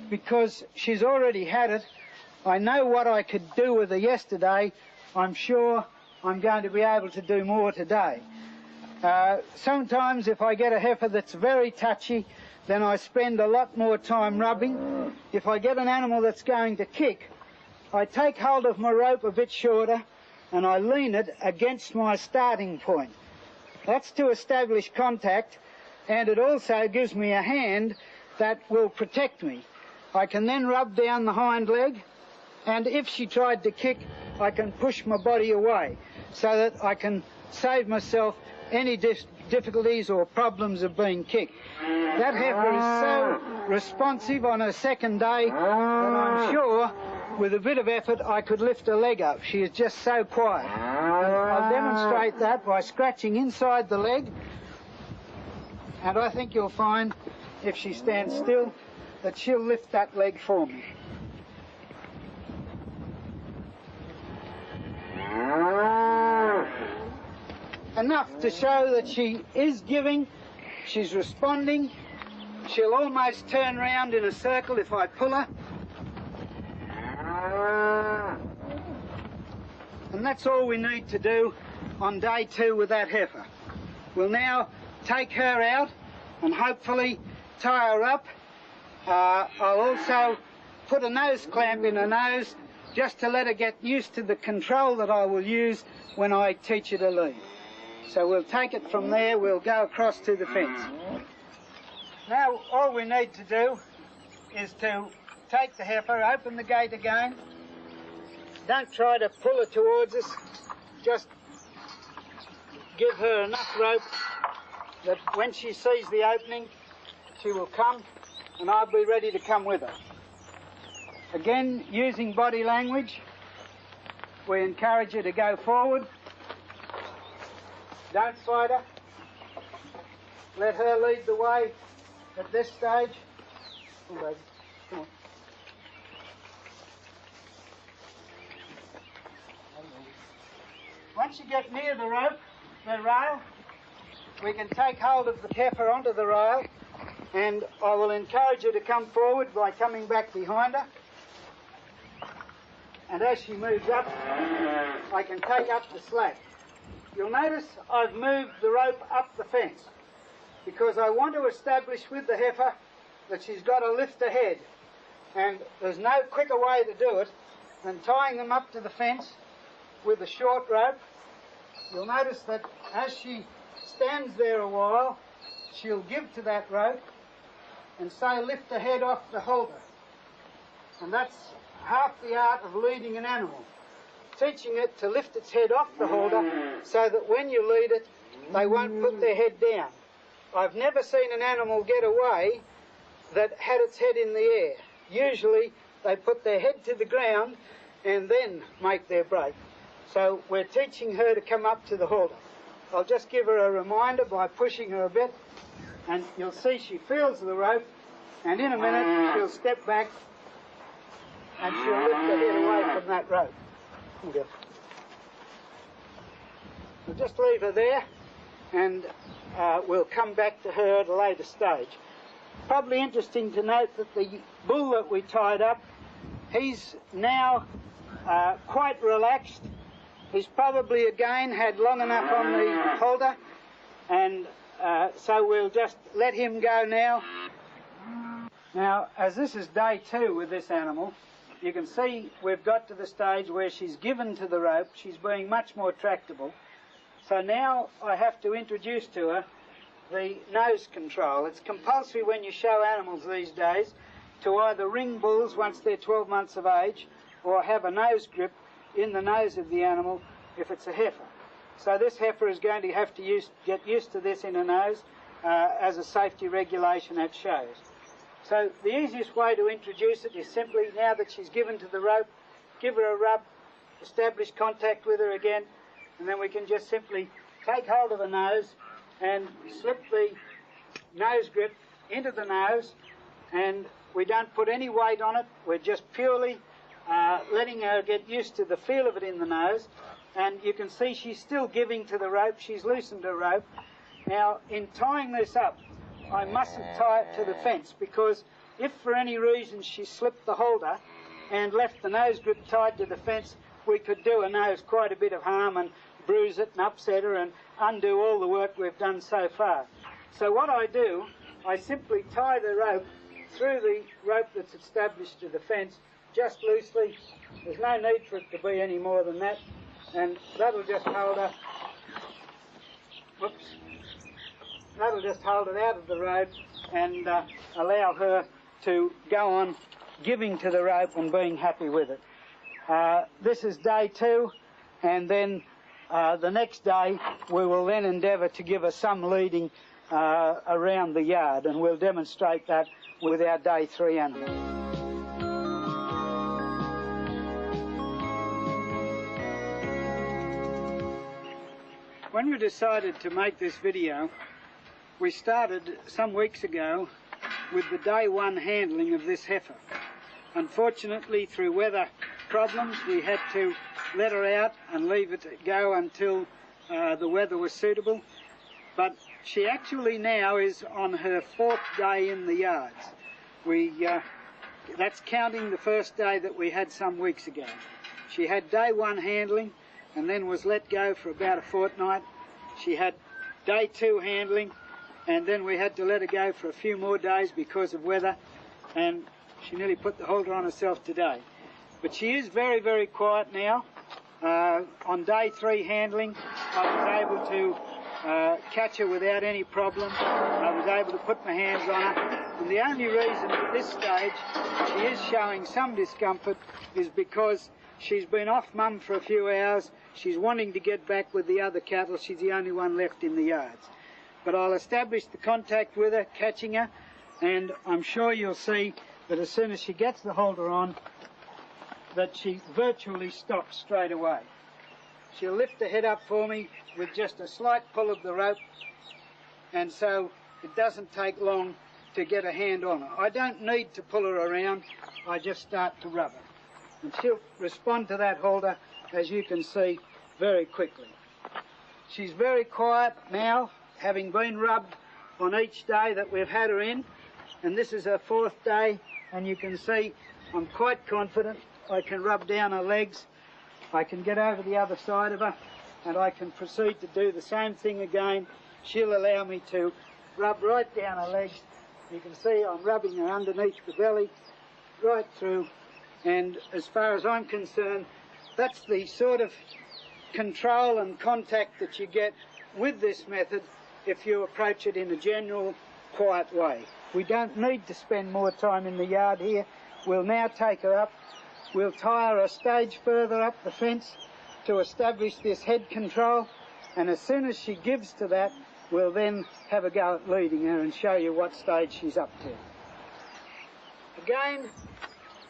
because she's already had it. I know what I could do with her yesterday. I'm sure I'm going to be able to do more today. Sometimes if I get a heifer that's very touchy, then I spend a lot more time rubbing. If I get an animal that's going to kick, I take hold of my rope a bit shorter and I lean it against my starting point. That's to establish contact, and it also gives me a hand that will protect me. I can then rub down the hind leg, and if she tried to kick, I can push my body away so that I can save myself any difficulties or problems of being kicked. That heifer is so responsive on her 2nd day that I'm sure with a bit of effort I could lift her leg up. She is just so quiet. And I'll demonstrate that by scratching inside the leg, and I think you'll find if she stands still that she'll lift that leg for me. Enough to show that she is giving, she's responding. She'll almost turn round in a circle if I pull her. And that's all we need to do on day 2 with that heifer. We'll now take her out and hopefully tie her up. I'll also put a nose clamp in her nose just to let her get used to the control that I will use when I teach her to lead. So we'll take it from there, we'll go across to the fence. Now all we need to do is to take the heifer, open the gate again. Don't try to pull her towards us, just give her enough rope that when she sees the opening, she will come and I'll be ready to come with her. Again, using body language, we encourage her to go forward. Don't fight her. Let her lead the way at this stage. Come on, baby. Come on. Once you get near the rope, the rail, we can take hold of the heifer onto the rail, and I will encourage her to come forward by coming back behind her. And as she moves up, I can take up the slack. You'll notice I've moved the rope up the fence because I want to establish with the heifer that she's got to lift her head. And there's no quicker way to do it than tying them up to the fence with a short rope. You'll notice that as she stands there a while, she'll give to that rope and so lift her head off the halter. And that's half the art of leading an animal, teaching it to lift its head off the halter so that when you lead it, they won't put their head down. I've never seen an animal get away that had its head in the air. Usually they put their head to the ground and then make their break. So we're teaching her to come up to the halter. I'll just give her a reminder by pushing her a bit, and you'll see she feels the rope, and in a minute she'll step back and she'll lift her head away from that rope. Okay. We'll just leave her there, and we'll come back to her at a later stage. Probably interesting to note that the bull that we tied up, he's now quite relaxed. He's probably again had long enough on the halter, and so we'll just let him go now. Now, as this is day 2 with this animal, you can see we've got to the stage where she's given to the rope. She's being much more tractable. So now I have to introduce to her the nose control. It's compulsory when you show animals these days to either ring bulls once they're 12 months of age or have a nose grip in the nose of the animal if it's a heifer. So this heifer is going to have to get used to this in her nose as a safety regulation at shows. So the easiest way to introduce it is simply, now that she's given to the rope, give her a rub, establish contact with her again, and then we can just simply take hold of the nose and slip the nose grip into the nose, and we don't put any weight on it. We're just purely letting her get used to the feel of it in the nose. And you can see she's still giving to the rope. She's loosened her rope. Now, in tying this up, I mustn't tie it to the fence, because if for any reason she slipped the halter and left the nose grip tied to the fence, we could do her nose quite a bit of harm and bruise it and upset her and undo all the work we've done so far. So what I do, I simply tie the rope through the rope that's established to the fence, just loosely. There's no need for it to be any more than that, and that'll just hold her. Whoops. That'll just hold it out of the road and allow her to go on giving to the rope and being happy with it. This is day 2, and then the next day we will then endeavour to give her some leading around the yard, and we'll demonstrate that with our day 3 animal. When we decided to make this video, we started some weeks ago with the day 1 handling of this heifer. Unfortunately, through weather problems, we had to let her out and leave it go until the weather was suitable. But she actually now is on her 4th day in the yards. That's counting the first day that we had some weeks ago. She had day 1 handling and then was let go for about a fortnight. She had day 2 handling, and then we had to let her go for a few more days because of weather, and she nearly put the halter on herself today. But she is very, very quiet now. On day 3 handling, I was able to catch her without any problem. I was able to put my hands on her. And the only reason at this stage she is showing some discomfort is because she's been off mum for a few hours. She's wanting to get back with the other cattle. She's the only one left in the yards. But I'll establish the contact with her, catching her, and I'm sure you'll see that as soon as she gets the halter on, that she virtually stops straight away. She'll lift her head up for me with just a slight pull of the rope, and so it doesn't take long to get a hand on her. I don't need to pull her around, I just start to rub her. And she'll respond to that halter, as you can see, very quickly. She's very quiet now, having been rubbed on each day that we've had her in, and this is her 4th day, and you can see I'm quite confident I can rub down her legs. I can get over the other side of her, and I can proceed to do the same thing again. She'll allow me to rub right down her legs. You can see I'm rubbing her underneath the belly, right through, and as far as I'm concerned, that's the sort of control and contact that you get with this method if you approach it in a general, quiet way. We don't need to spend more time in the yard here. We'll now take her up. We'll tie her a stage further up the fence to establish this head control, and as soon as she gives to that, we'll then have a go at leading her and show you what stage she's up to. Again,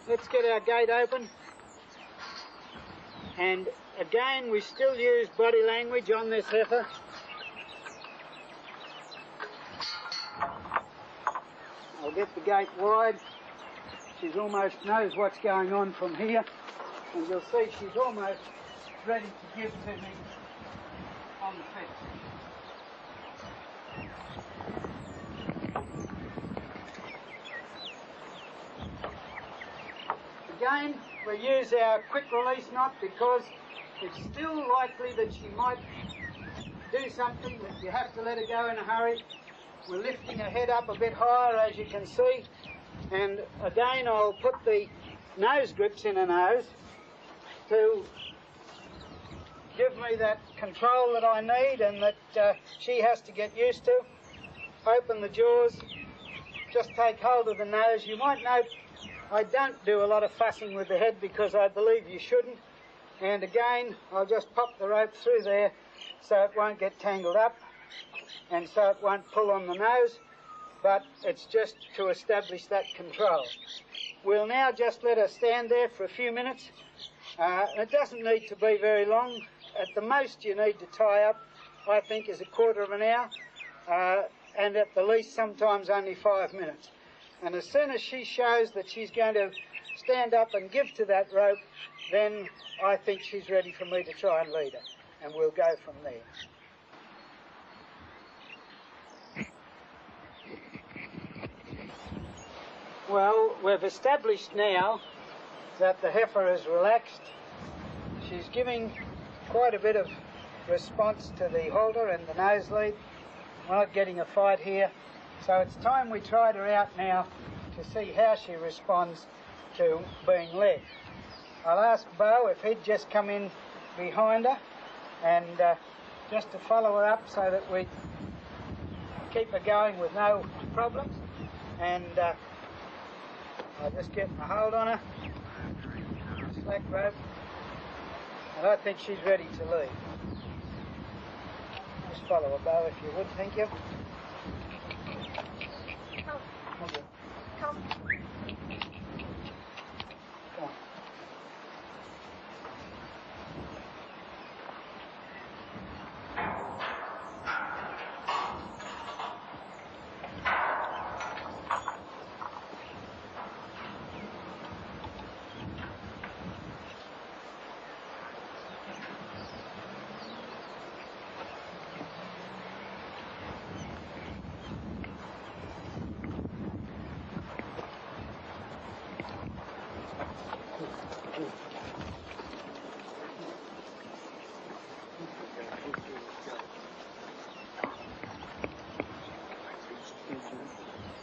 let's get our gate open, and again we still use body language on this heifer. I'll get the gate wide. She's almost knows what's going on from here, and you'll see she's almost ready to give to me on the fence. Again, we use our quick release knot because it's still likely that she might do something that you have to let her go in a hurry. We're lifting her head up a bit higher, as you can see, and again I'll put the nose grips in her nose to give me that control that I need and that she has to get used to. Open the jaws, just take hold of the nose. You might note I don't do a lot of fussing with the head because I believe you shouldn't, and again I'll just pop the rope through there so it won't get tangled up and so it won't pull on the nose, but it's just to establish that control. We'll now just let her stand there for a few minutes. It doesn't need to be very long. At the most you need to tie up, I think, is a quarter of an hour, and at the least sometimes only 5 minutes. And as soon as she shows that she's going to stand up and give to that rope, then I think she's ready for me to try and lead her, and we'll go from there. Well, we've established now that the heifer is relaxed. She's giving quite a bit of response to the halter and the nose lead. We're not getting a fight here, so it's time we tried her out now to see how she responds to being led. I'll ask Bo if he'd just come in behind her and just to follow her up so that we keep her going with no problems, and I'll just get my hold on her, slack rope, and I think she's ready to lead. Just follow her, Bo, if you would, thank you. Come. Okay. Come. Come on.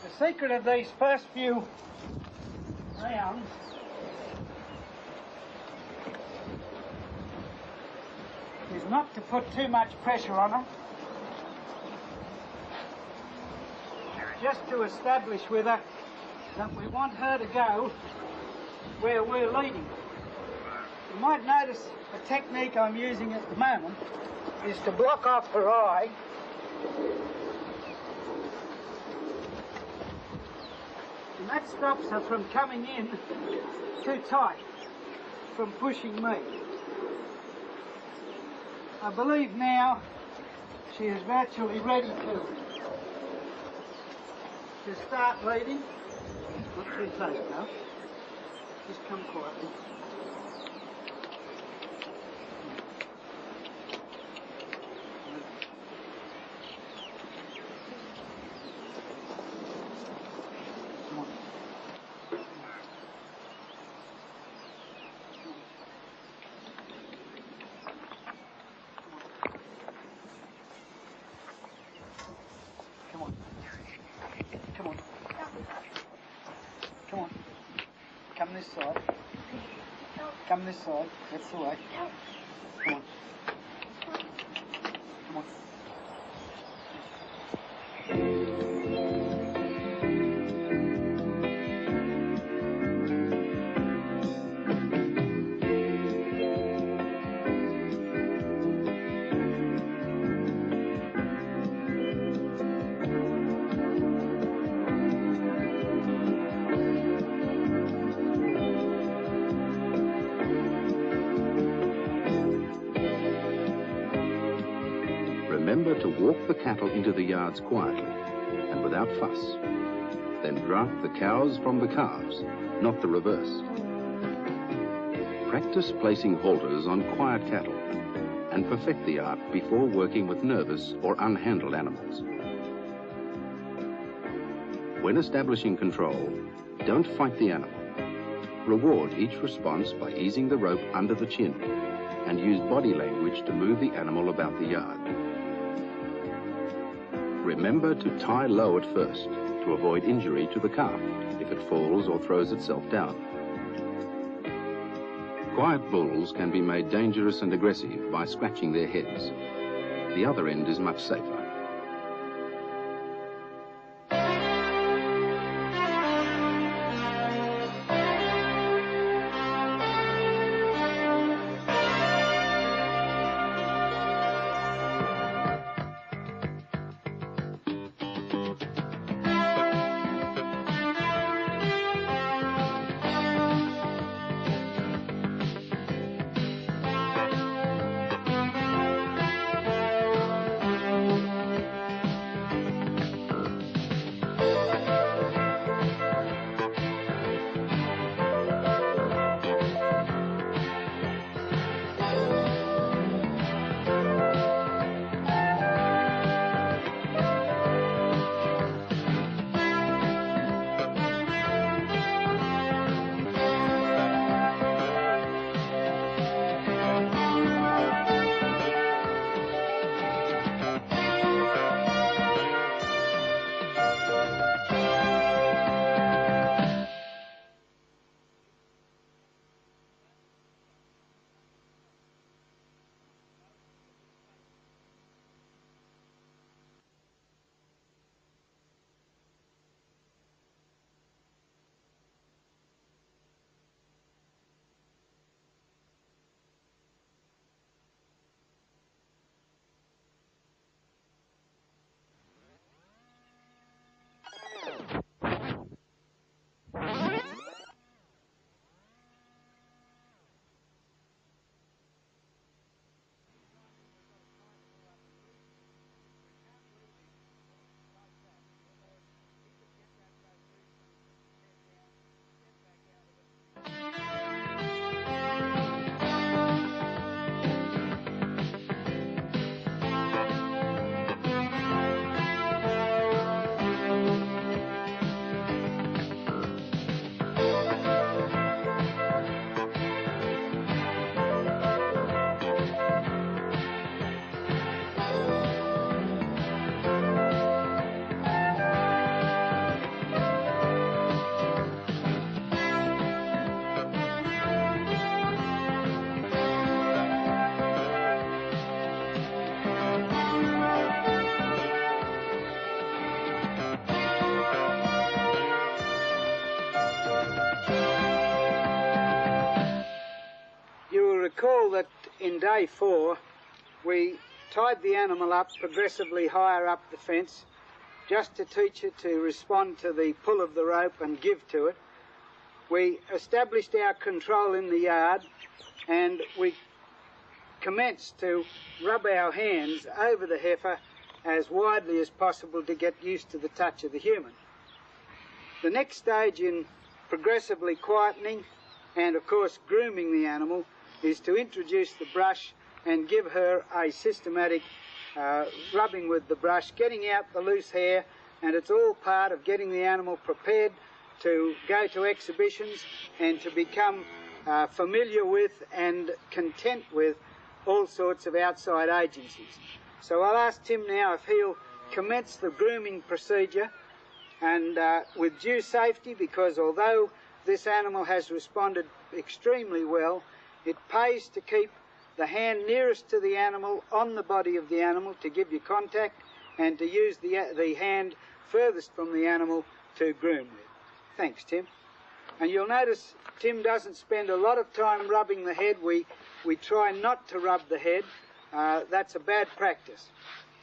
The secret of these first few rounds is not to put too much pressure on her, just to establish with her that we want her to go where we're leading. You might notice a technique I'm using at the moment is to block off her eye and that stops her from coming in too tight, from pushing me. I believe now she is virtually ready to start leading. Not too close now. Just come quietly. this side. Come this side. That's the way. Come on. Come on. Remember to walk the cattle into the yards quietly and without fuss. Then draft the cows from the calves, not the reverse. Practice placing halters on quiet cattle and perfect the art before working with nervous or unhandled animals. When establishing control, don't fight the animal. Reward each response by easing the rope under the chin and use body language to move the animal about the yard. Remember to tie low at first to avoid injury to the calf if it falls or throws itself down. Quiet bulls can be made dangerous and aggressive by scratching their heads. The other end is much safer. Recall that in day 4 we tied the animal up progressively higher up the fence just to teach it to respond to the pull of the rope and give to it. We established our control in the yard and we commenced to rub our hands over the heifer as widely as possible to get used to the touch of the human. The next stage in progressively quietening and of course grooming the animal is to introduce the brush and give her a systematic rubbing with the brush, getting out the loose hair, and it's all part of getting the animal prepared to go to exhibitions and to become familiar with and content with all sorts of outside agencies. So I'll ask Tim now if he'll commence the grooming procedure, and with due safety, because although this animal has responded extremely well. It pays to keep the hand nearest to the animal on the body of the animal to give you contact, and to use the hand furthest from the animal to groom with. Thanks, Tim. And you'll notice Tim doesn't spend a lot of time rubbing the head. We try not to rub the head. That's a bad practice.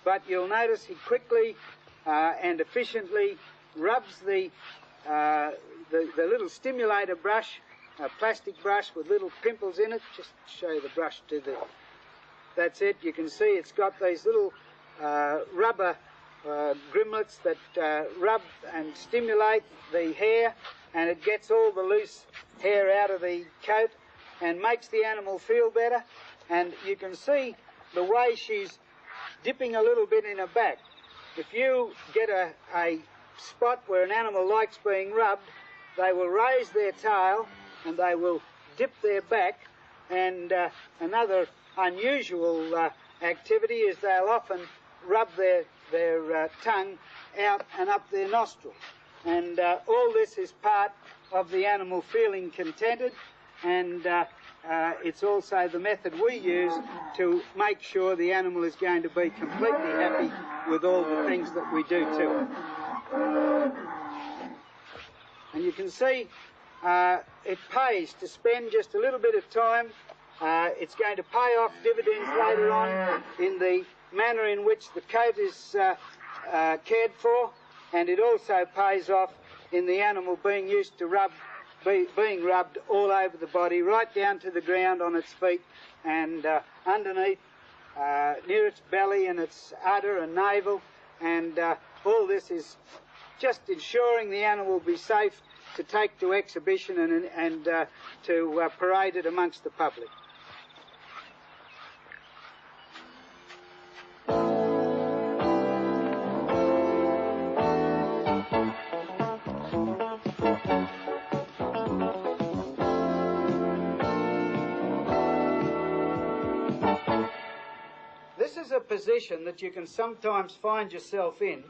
But you'll notice he quickly and efficiently rubs the little stimulator brush, a plastic brush with little pimples in it. Just show the brush to the... That's it. You can see it's got these little rubber grimlets that rub and stimulate the hair, and it gets all the loose hair out of the coat and makes the animal feel better. And you can see the way she's dipping a little bit in her back. If you get a spot where an animal likes being rubbed, they will raise their tail and they will dip their back. And another unusual activity is they'll often rub their tongue out and up their nostril. And all this is part of the animal feeling contented, and it's also the method we use to make sure the animal is going to be completely happy with all the things that we do to it. And you can see it pays to spend just a little bit of time. It's going to pay off dividends later on in the manner in which the coat is cared for, and it also pays off in the animal being used to being rubbed all over the body, right down to the ground on its feet and underneath, near its belly and its udder and navel, and all this is just ensuring the animal will be safe to take to exhibition and to parade it amongst the public. This is a position that you can sometimes find yourself in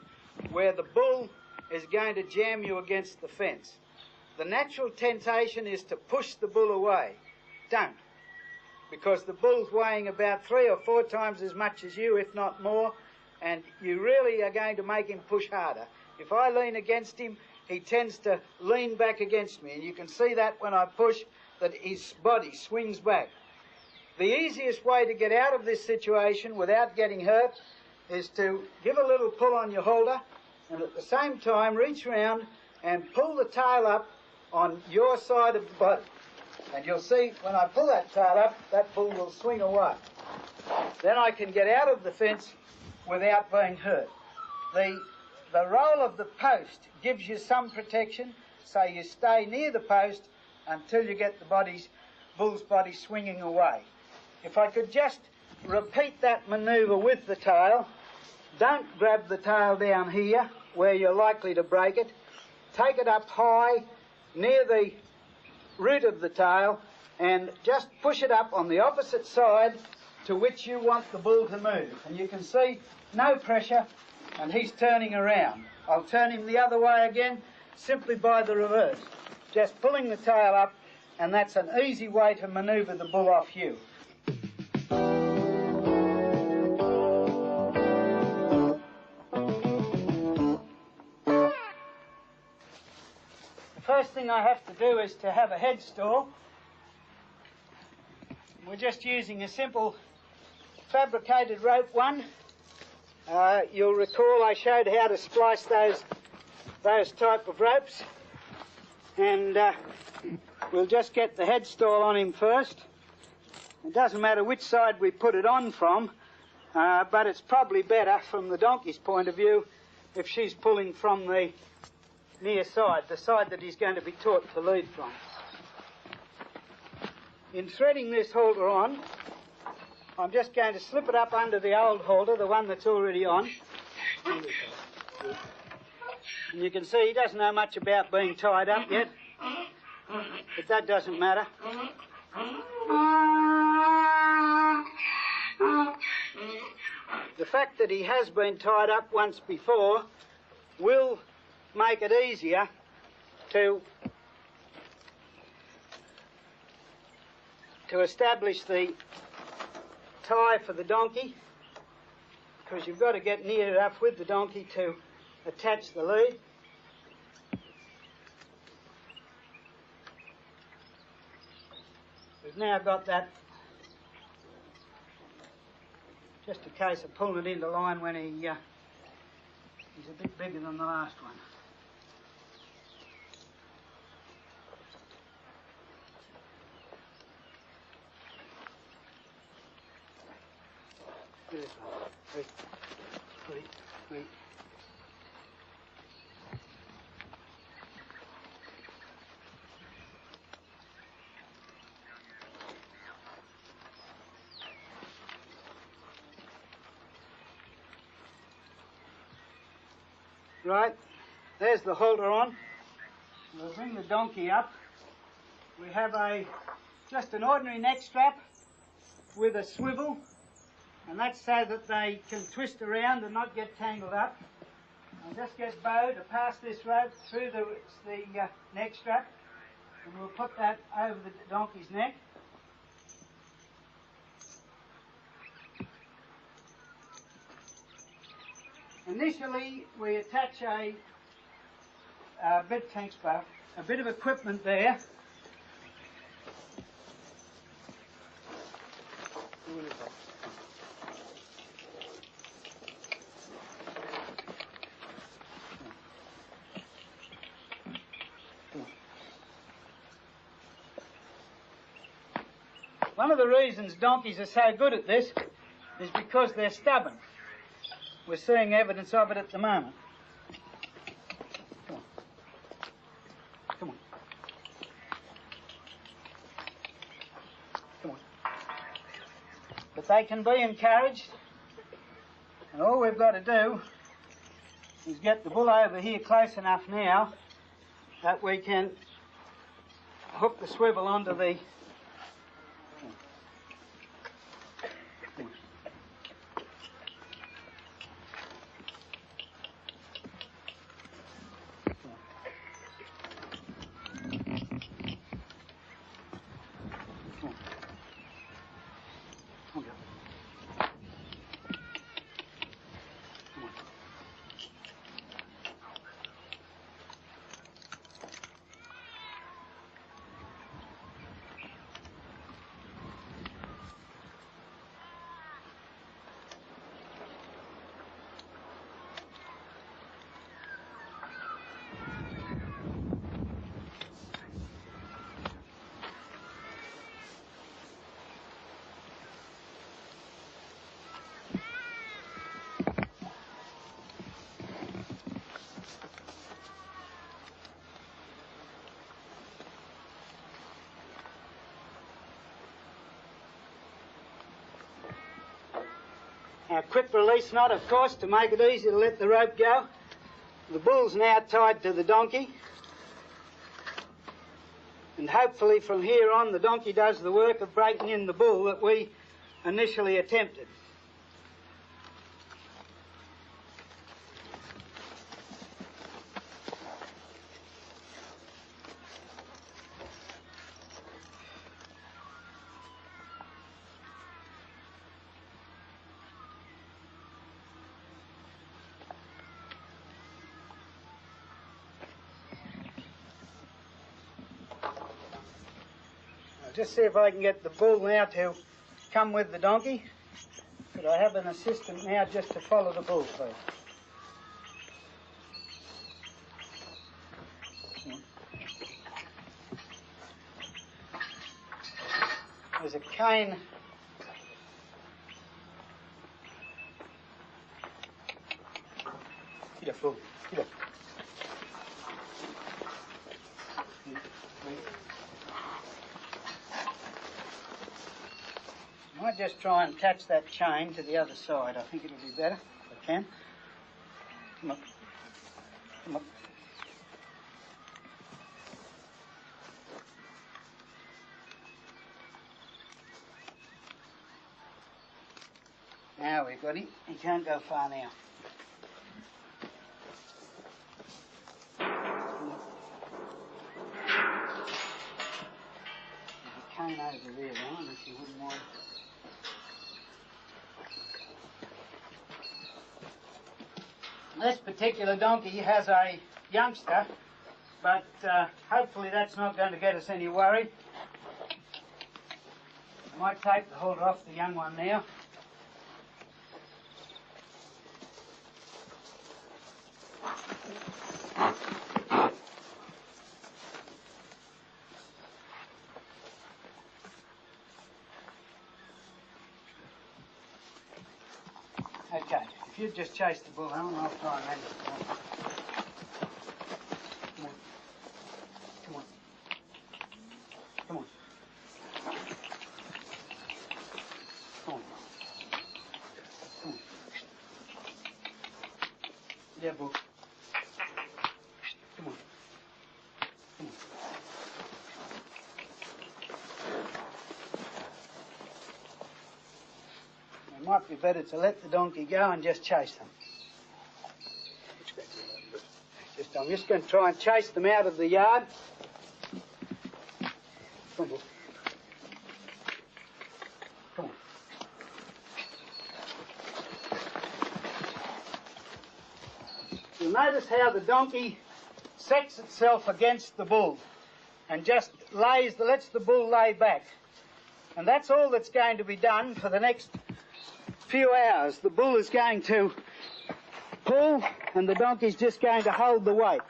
where the bull is going to jam you against the fence. The natural temptation is to push the bull away. Don't. Because the bull's weighing about 3 or 4 times as much as you, if not more, and you really are going to make him push harder. If I lean against him, he tends to lean back against me, and you can see that when I push, that his body swings back. The easiest way to get out of this situation without getting hurt is to give a little pull on your halter, and at the same time reach round and pull the tail up on your side of the body. And you'll see when I pull that tail up, that bull will swing away. Then I can get out of the fence without being hurt. The roll of the post gives you some protection, so you stay near the post until you get the bull's body swinging away. If I could just repeat that manoeuvre with the tail, don't grab the tail down here where you're likely to break it. Take it up high near the root of the tail and just push it up on the opposite side to which you want the bull to move. And you can see no pressure, and he's turning around. I'll turn him the other way again simply by the reverse. Just pulling the tail up, and that's an easy way to manoeuvre the bull off you. The first thing I have to do is to have a head stall. We're just using a simple fabricated rope one. You'll recall I showed how to splice those type of ropes, and we'll just get the head stall on him first. It doesn't matter which side we put it on from, but it's probably better from the donkey's point of view if she's pulling from the near side, the side that he's going to be taught to lead from. In threading this halter on, I'm just going to slip it up under the old halter, the one that's already on. And you can see he doesn't know much about being tied up yet, but that doesn't matter. The fact that he has been tied up once before will make it easier to to establish the tie for the donkey, because you've got to get near enough with the donkey to attach the lead. We've now got that, just a case of pulling it into line when he's a bit bigger than the last one. This one. Wait. Right, there's the halter on. We'll bring the donkey up. We have just an ordinary neck strap with a swivel, and that's so that they can twist around and not get tangled up. I'll just get Bo to pass this rope through the neck strap, and we'll put that over the donkey's neck. Initially, we attach a bit of equipment there. One of the reasons donkeys are so good at this is because they're stubborn. We're seeing evidence of it at the moment. Come on. But they can be encouraged, and all we've got to do is get the bull over here close enough now that we can hook the swivel onto the Our quick release knot, of course, to make it easy to let the rope go. The bull's now tied to the donkey. And hopefully from here on the donkey does the work of breaking in the bull that we initially attempted. Just see if I can get the bull now to come with the donkey. Could I have an assistant now just to follow the bull, please? There's a cane. Get up, bull. Get up. I might just try and attach that chain to the other side. I think it'll be better if I can. Come on. Come on. Now we've got him. He can't go far now. There's a cane over there, right? This particular donkey has a youngster, but hopefully that's not going to get us any worry. I might take the halter off the young one now. Okay, if you just chase the bull, Alan, I'll try and handle it. Come on. Come on. Come on. Come on. Come on. Yeah, bull. Come on. Come on. It might be better to let the donkey go and just chase them. I'm just going to try and chase them out of the yard. Come on. Come on. You'll notice how the donkey sets itself against the bull and just lets the bull lay back. And that's all that's going to be done for the next few hours. The bull is going to pull and the donkey's just going to hold the weight.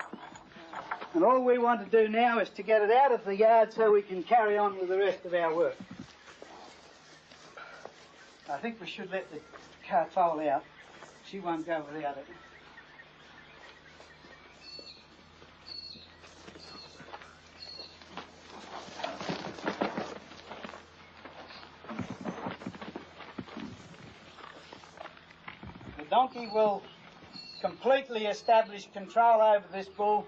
And all we want to do now is to get it out of the yard so we can carry on with the rest of our work. I think we should let the foal out. She won't go without it. The donkey will completely establish control over this bull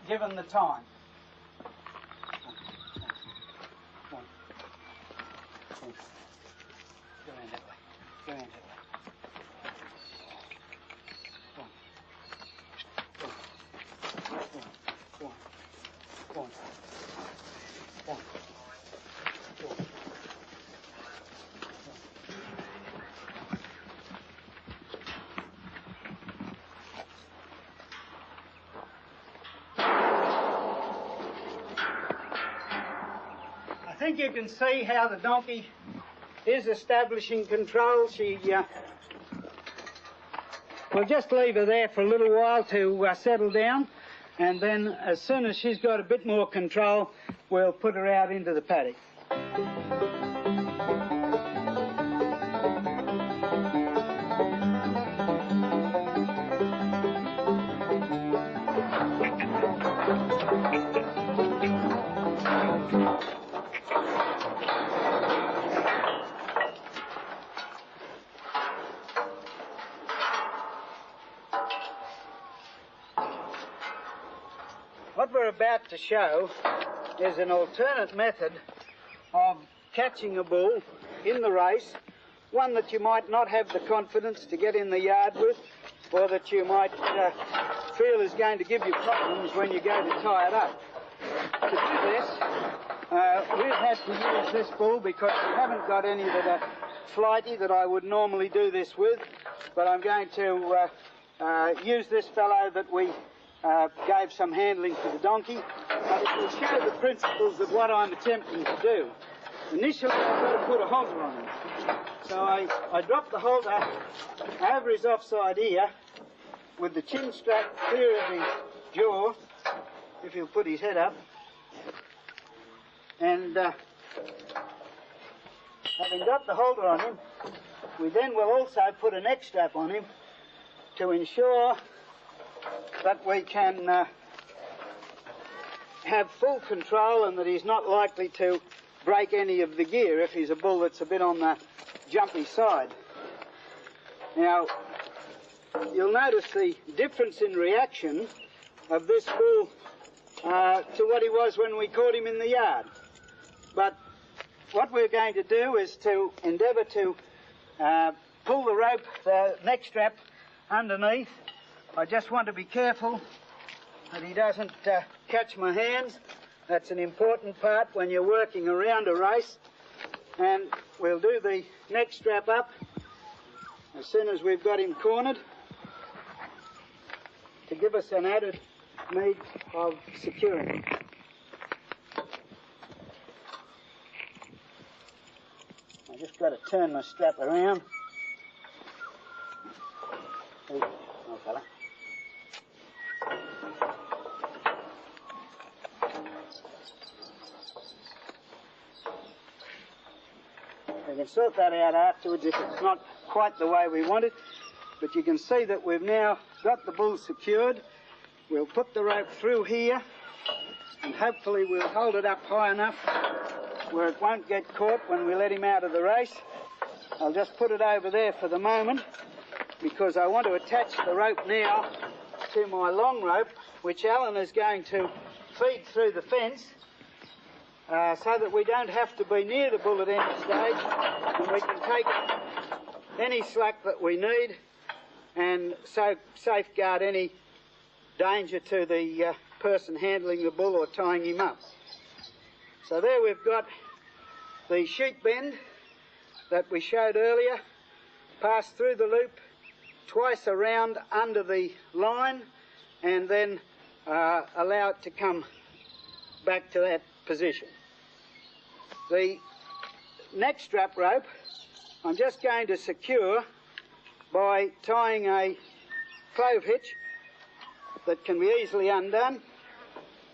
given the time. Come on. Come on. Go around that way. Go around that way. Come on. Come on. Come on. Come on. Come on. Come on. I think you can see how the donkey is establishing control. We'll just leave her there for a little while to settle down, and then as soon as she's got a bit more control, we'll put her out into the paddock. What we're about to show is an alternate method of catching a bull in the race, one that you might not have the confidence to get in the yard with, or that you might feel is going to give you problems when you go to tie it up. To do this, we've had to use this bull because we haven't got any that are flighty that I would normally do this with, but I'm going to use this fellow that we gave some handling to the donkey, but it will show the principles of what I'm attempting to do. Initially, I've got to put a halter on him. So I drop the halter over his offside ear with the chin strap clear of his jaw, if he'll put his head up. And having got the halter on him, we then will also put a neck strap on him to ensure that we can have full control and that he's not likely to break any of the gear if he's a bull that's a bit on the jumpy side. Now, you'll notice the difference in reaction of this bull to what he was when we caught him in the yard. But what we're going to do is to endeavour to pull the rope, the neck strap, underneath. I just want to be careful that he doesn't catch my hands. That's an important part when you're working around a race. And we'll do the neck strap up as soon as we've got him cornered. to give us an added means of securing. I just got to turn my strap around. Oh, fella. We can sort that out afterwards if it's not quite the way we want it, but you can see that we've now got the bull secured. We'll put the rope through here and hopefully we'll hold it up high enough where it won't get caught when we let him out of the race. I'll just put it over there for the moment because I want to attach the rope now to my long rope, which Alan is going to feed through the fence so that we don't have to be near the bull at any stage, and we can take any slack that we need and so safeguard any danger to the person handling the bull or tying him up. So there we've got the sheep bend that we showed earlier, pass through the loop twice around under the line and then allow it to come back to that position. The next strap rope I'm just going to secure by tying a clove hitch that can be easily undone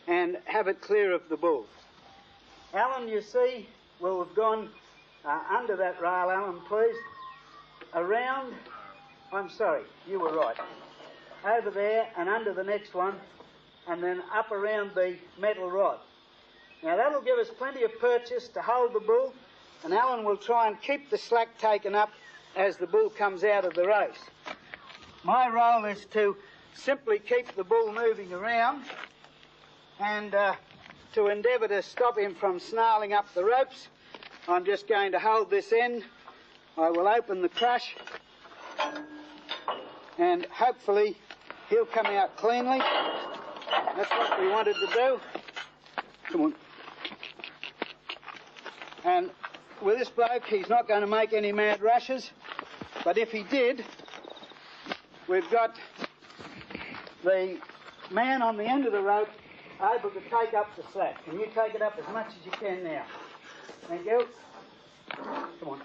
and have it clear of the bull. Alan, you see, well, we've gone under that rail, Alan, please, around, I'm sorry, you were right, over there and under the next one and then up around the metal rod. Now that'll give us plenty of purchase to hold the bull, and Alan will try and keep the slack taken up as the bull comes out of the race. My role is to simply keep the bull moving around and to endeavour to stop him from snarling up the ropes. I'm just going to hold this end. I will open the crush and hopefully he'll come out cleanly. That's what we wanted to do. Come on. And with this bloke, he's not going to make any mad rushes, but if he did, we've got the man on the end of the rope able to take up the slack. Can you take it up as much as you can now? Thank you. Come on.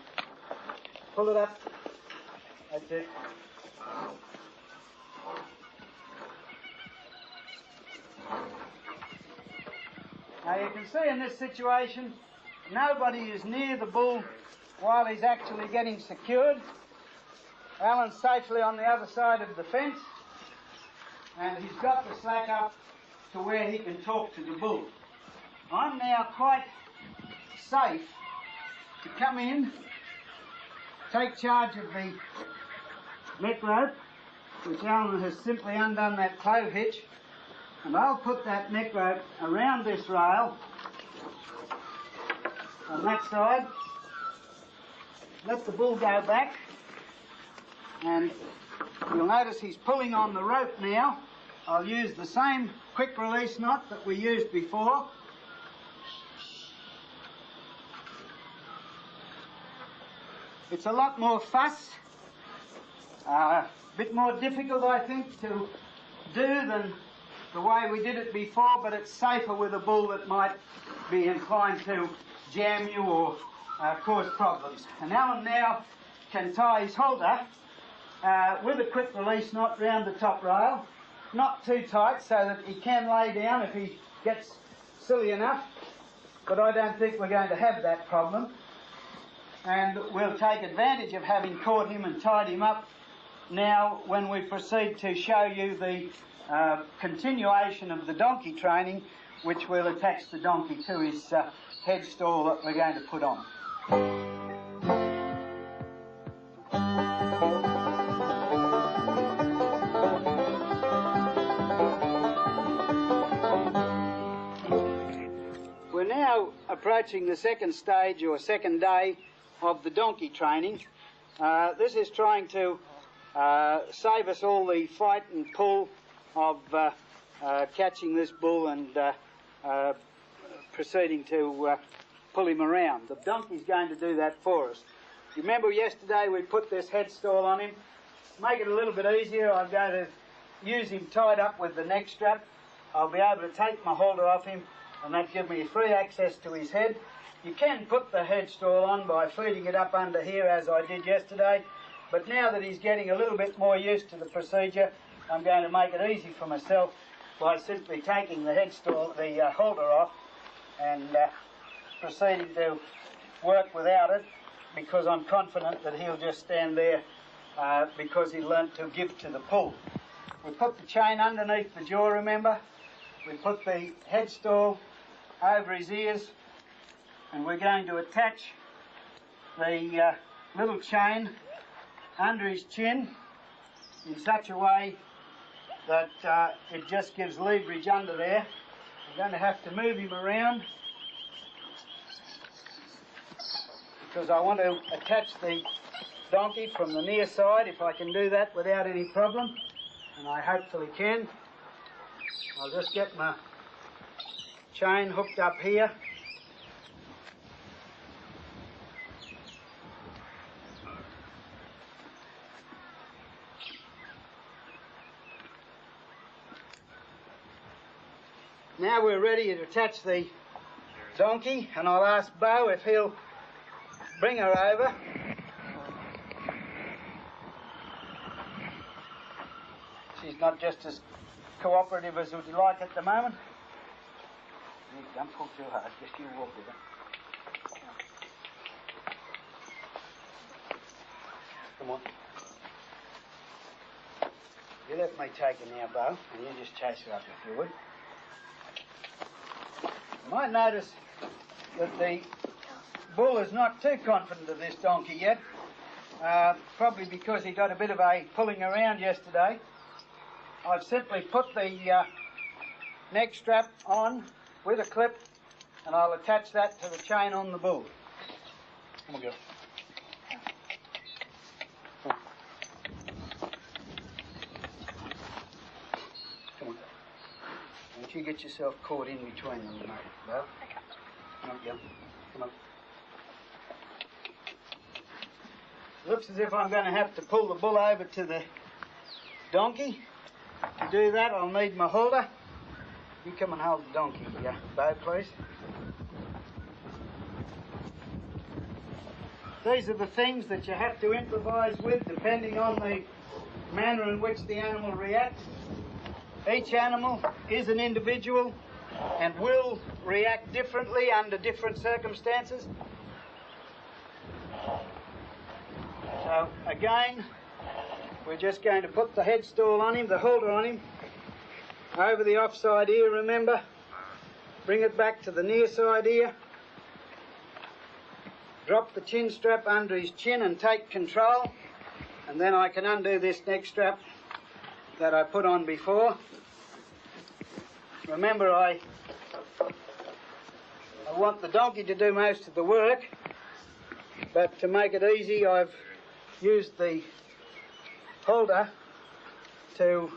Pull it up. That's it. Now you can see in this situation, nobody is near the bull while he's actually getting secured. Alan's safely on the other side of the fence, and he's got the slack up to where he can talk to the bull. I'm now quite safe to come in, take charge of the neck rope, which Alan has simply undone that clove hitch, and I'll put that neck rope around this rail on that side, let the bull go back, and you'll notice he's pulling on the rope now. I'll use the same quick release knot that we used before. It's a lot more fuss, a bit more difficult I think to do than the way we did it before, but it's safer with a bull that might be inclined to jam you or cause problems. And Alan now can tie his halter with a quick release knot round the top rail, not too tight so that he can lay down if he gets silly enough, but I don't think we're going to have that problem. And we'll take advantage of having caught him and tied him up now when we proceed to show you the continuation of the donkey training, which will attach the donkey to his head stall that we're going to put on. We're now approaching the second stage or second day of the donkey training. This is trying to save us all the fight and pull of catching this bull and proceeding to pull him around. The donkey's going to do that for us. You remember yesterday we put this head stall on him. To make it a little bit easier, I'm going to use him tied up with the neck strap, I'll be able to take my halter off him, and that gives me free access to his head. You can put the headstall on by feeding it up under here, as I did yesterday, but now that he's getting a little bit more used to the procedure, I'm going to make it easy for myself by simply taking the headstall, the halter off, and proceeding to work without it, because I'm confident that he'll just stand there because he learnt to give to the pull. We put the chain underneath the jaw, remember? We put the headstall over his ears, and we're going to attach the little chain under his chin in such a way that it just gives leverage under there. I'm going to have to move him around because I want to attach the donkey from the near side, if I can do that without any problem, and I hopefully can. I'll just get my chain hooked up here. Now we're ready to attach the donkey, and I'll ask Bo if he'll bring her over. She's not just as cooperative as would you like at the moment. Don't pull too hard, just you walk with her. Come on. You let me take her now, Bo, and you just chase her up if you would. You might notice that the bull is not too confident of this donkey yet, probably because he got a bit of a pulling around yesterday. I've simply put the neck strap on with a clip, and I'll attach that to the chain on the bull. Come on, girl. Come on. Don't you get yourself caught in between them, mate. Well, come on, girl. Come on. Looks as if I'm going to have to pull the bull over to the donkey. To do that, I'll need my halter. You come and hold the donkey, Bo, please. These are the things that you have to improvise with depending on the manner in which the animal reacts. Each animal is an individual and will react differently under different circumstances. So, again, we're just going to put the headstall on him, the halter on him, over the offside ear, remember. Bring it back to the near side ear. Drop the chin strap under his chin and take control. And then I can undo this neck strap that I put on before. Remember, I want the donkey to do most of the work, but to make it easy, I've used the halter to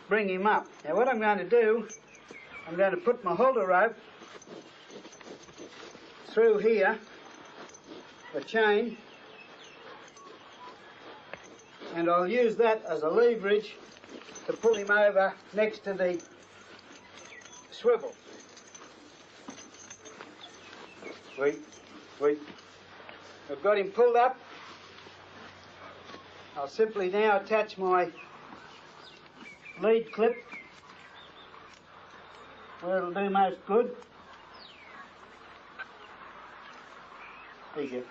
bring him up. Now what I'm going to do, I'm going to put my halter rope through here, the chain, and I'll use that as a leverage to pull him over next to the swivel. Wait. I've got him pulled up. I'll simply now attach my lead clip where it'll do most good. There you go.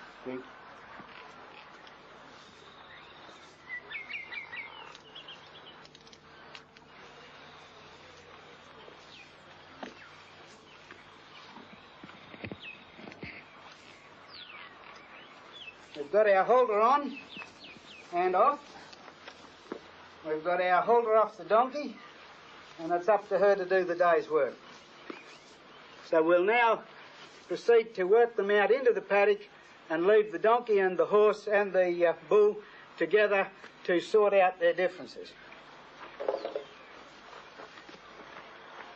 We've got our halter on and off. We've got our halter off the donkey, and it's up to her to do the day's work. So we'll now proceed to work them out into the paddock and leave the donkey and the horse and the bull together to sort out their differences.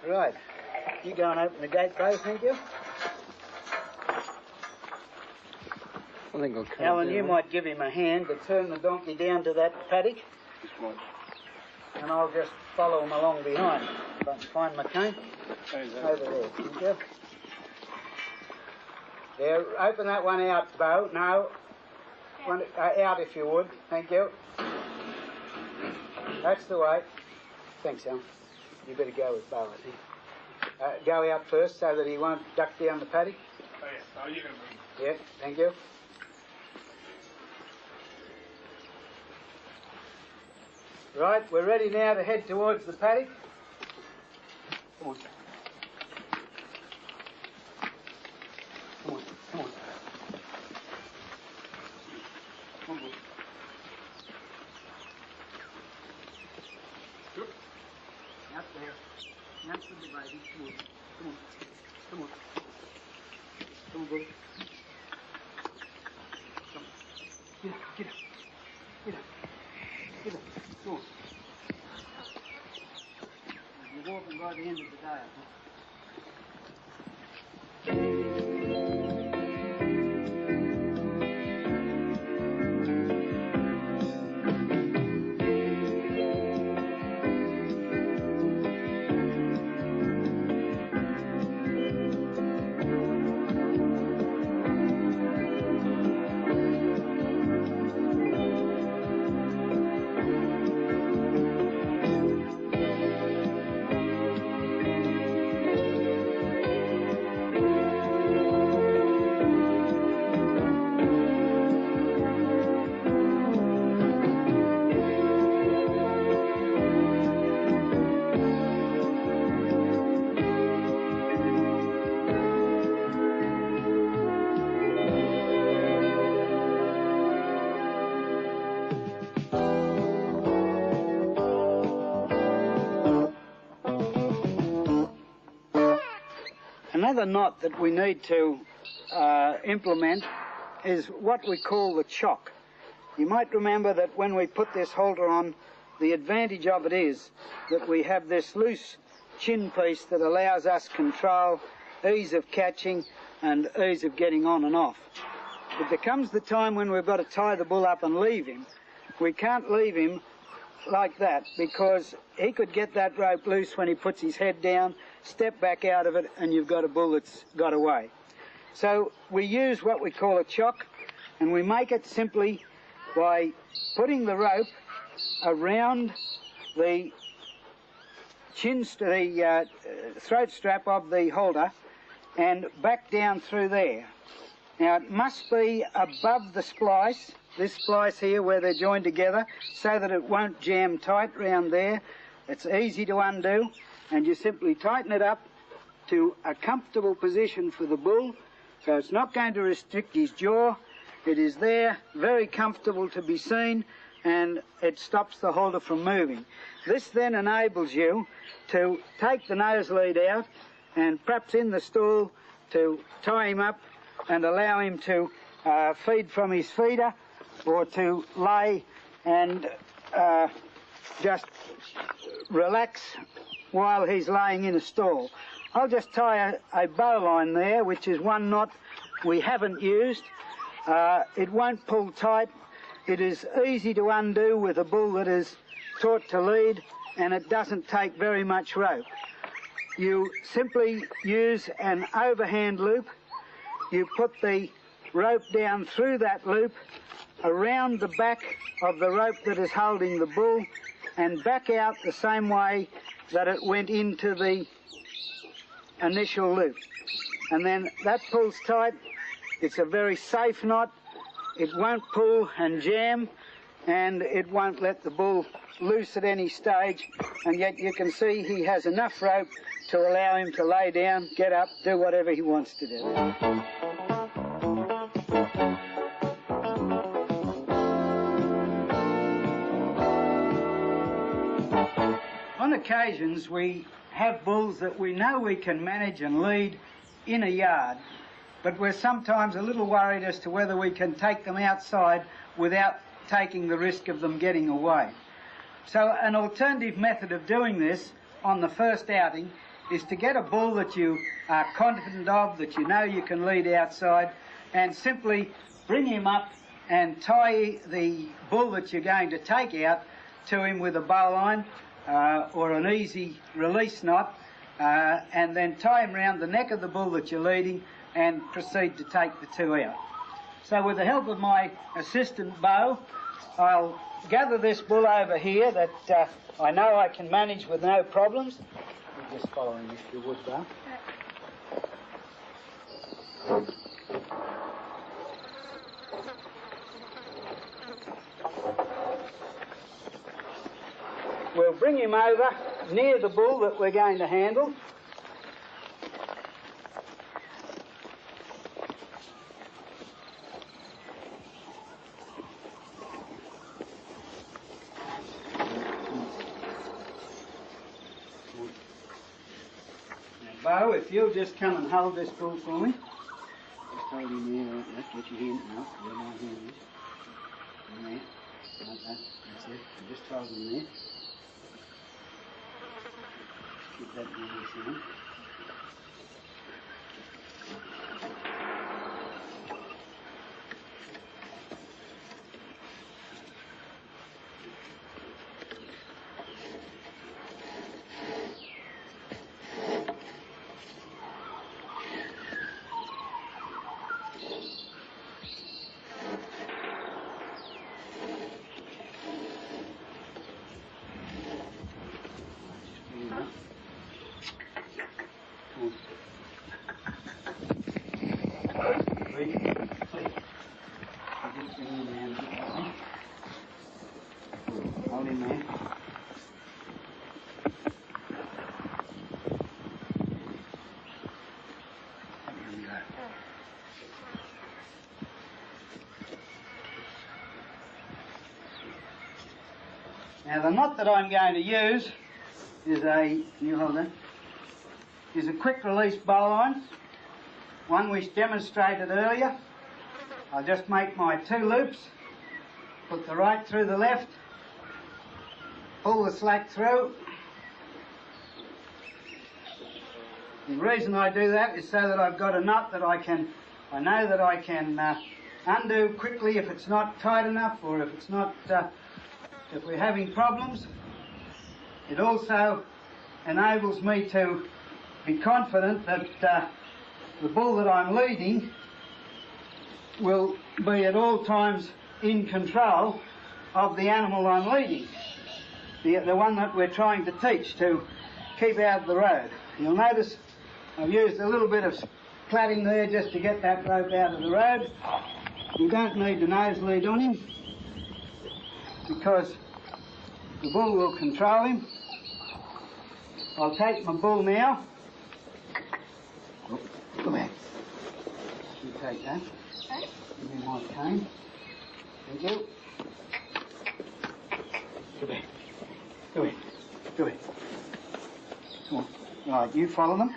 Right, you go and open the gate, Bo, thank you. I think I'll come Alan, down. you might give him a hand to turn the donkey down to that paddock. and I'll just follow them along behind. If I can find my cane. Over there. Thank you. There, open that one out, Bo. No. One, out if you would. Thank you. That's the way. Thanks, Al. You better go with Bo, I think. Go out first so that he won't duck down the paddock. Oh, yes. Oh, you can bring. Yeah, thank you. Right, we're ready now to head towards the paddock. Come on. Come on, come on. Come on. Good. Up there. Up to the baby. Come on. Come on. Come on. Come on, boy. Come on. Get up. Get up. Get up. Get up. Come on. You're walking by the end of the day, I think. Another knot that we need to implement is what we call the chock. You might remember that when we put this halter on, the advantage of it is that we have this loose chin piece that allows us control, ease of catching and ease of getting on and off. But there comes the time when we've got to tie the bull up and leave him. We can't leave him like that because he could get that rope loose when he puts his head down, step back out of it, and you've got a bull that's got away. So we use what we call a chock, and we make it simply by putting the rope around the throat strap of the halter and back down through there. Now it must be above the splice, this splice here where they're joined together, so that it won't jam tight round there. It's easy to undo, and you simply tighten it up to a comfortable position for the bull, so it's not going to restrict his jaw. It is there, very comfortable to be seen, and it stops the halter from moving. This then enables you to take the nose lead out and perhaps in the stall to tie him up and allow him to feed from his feeder, or to lay and just relax while he's laying in a stall. I'll just tie a bowline there, which is one knot we haven't used. It won't pull tight. It is easy to undo with a bull that is taught to lead, and it doesn't take very much rope. You simply use an overhand loop. You put the rope down through that loop, around the back of the rope that is holding the bull, and back out the same way that it went into the initial loop. And then that pulls tight. It's a very safe knot. It won't pull and jam, and it won't let the bull loose at any stage, and yet you can see he has enough rope to allow him to lay down, get up, do whatever he wants to do. On occasions we have bulls that we know we can manage and lead in a yard, but we're sometimes a little worried as to whether we can take them outside without taking the risk of them getting away. So an alternative method of doing this on the first outing is to get a bull that you are confident of, that you know you can lead outside, and simply bring him up and tie the bull that you're going to take out to him with a bowline, or an easy release knot, and then tie him round the neck of the bull that you're leading and proceed to take the two out. So with the help of my assistant Bo, I'll gather this bull over here that I know I can manage with no problems. You're just following if you would, Bo. We'll bring him over near the bull that we're going to handle. Now, Bo, if you'll just come and hold this bull for me. Just hold him there like that. Get your hand out. Where my hand is. In there. Like that. That's it. And just hold him there. Keep that in his hand. Hold him there. Now the knot that I'm going to use is a, can you hold that? Is a quick release bowline, one which demonstrated earlier. I'll just make my two loops, put the right through the left, pull the slack through. The reason I do that is so that I've got a knot that I know that I can undo quickly if it's not tight enough, or if it's not, if we're having problems. It also enables me to be confident that the bull that I'm leading will be at all times in control of the animal I'm leading, the one that we're trying to teach to keep out of the road. You'll notice I've used a little bit of plaiting there just to get that rope out of the road. You don't need the nose lead on him because the bull will control him. I'll take my bull now. Oh, come here. You take that. Give me my cane. Thank you. Come here. Come here. Come here. Come on. Right, you follow them.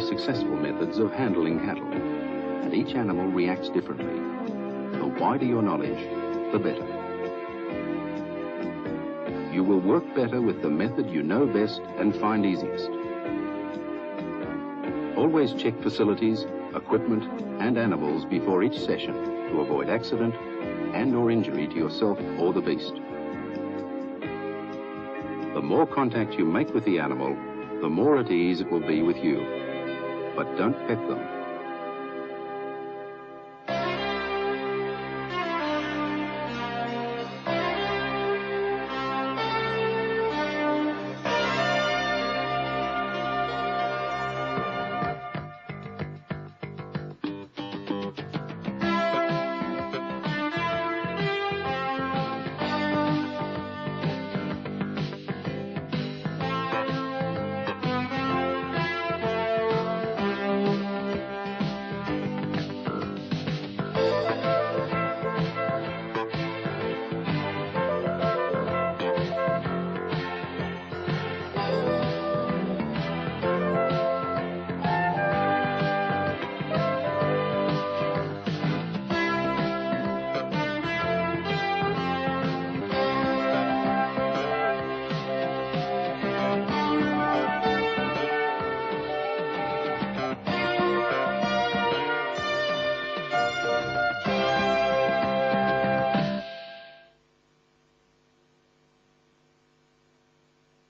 Successful methods of handling cattle, and each animal reacts differently. The wider your knowledge, the better. You will work better with the method you know best and find easiest. Always check facilities, equipment and animals before each session to avoid accident and or injury to yourself or the beast. The more contact you make with the animal, the more at ease it will be with you. But don't pet them.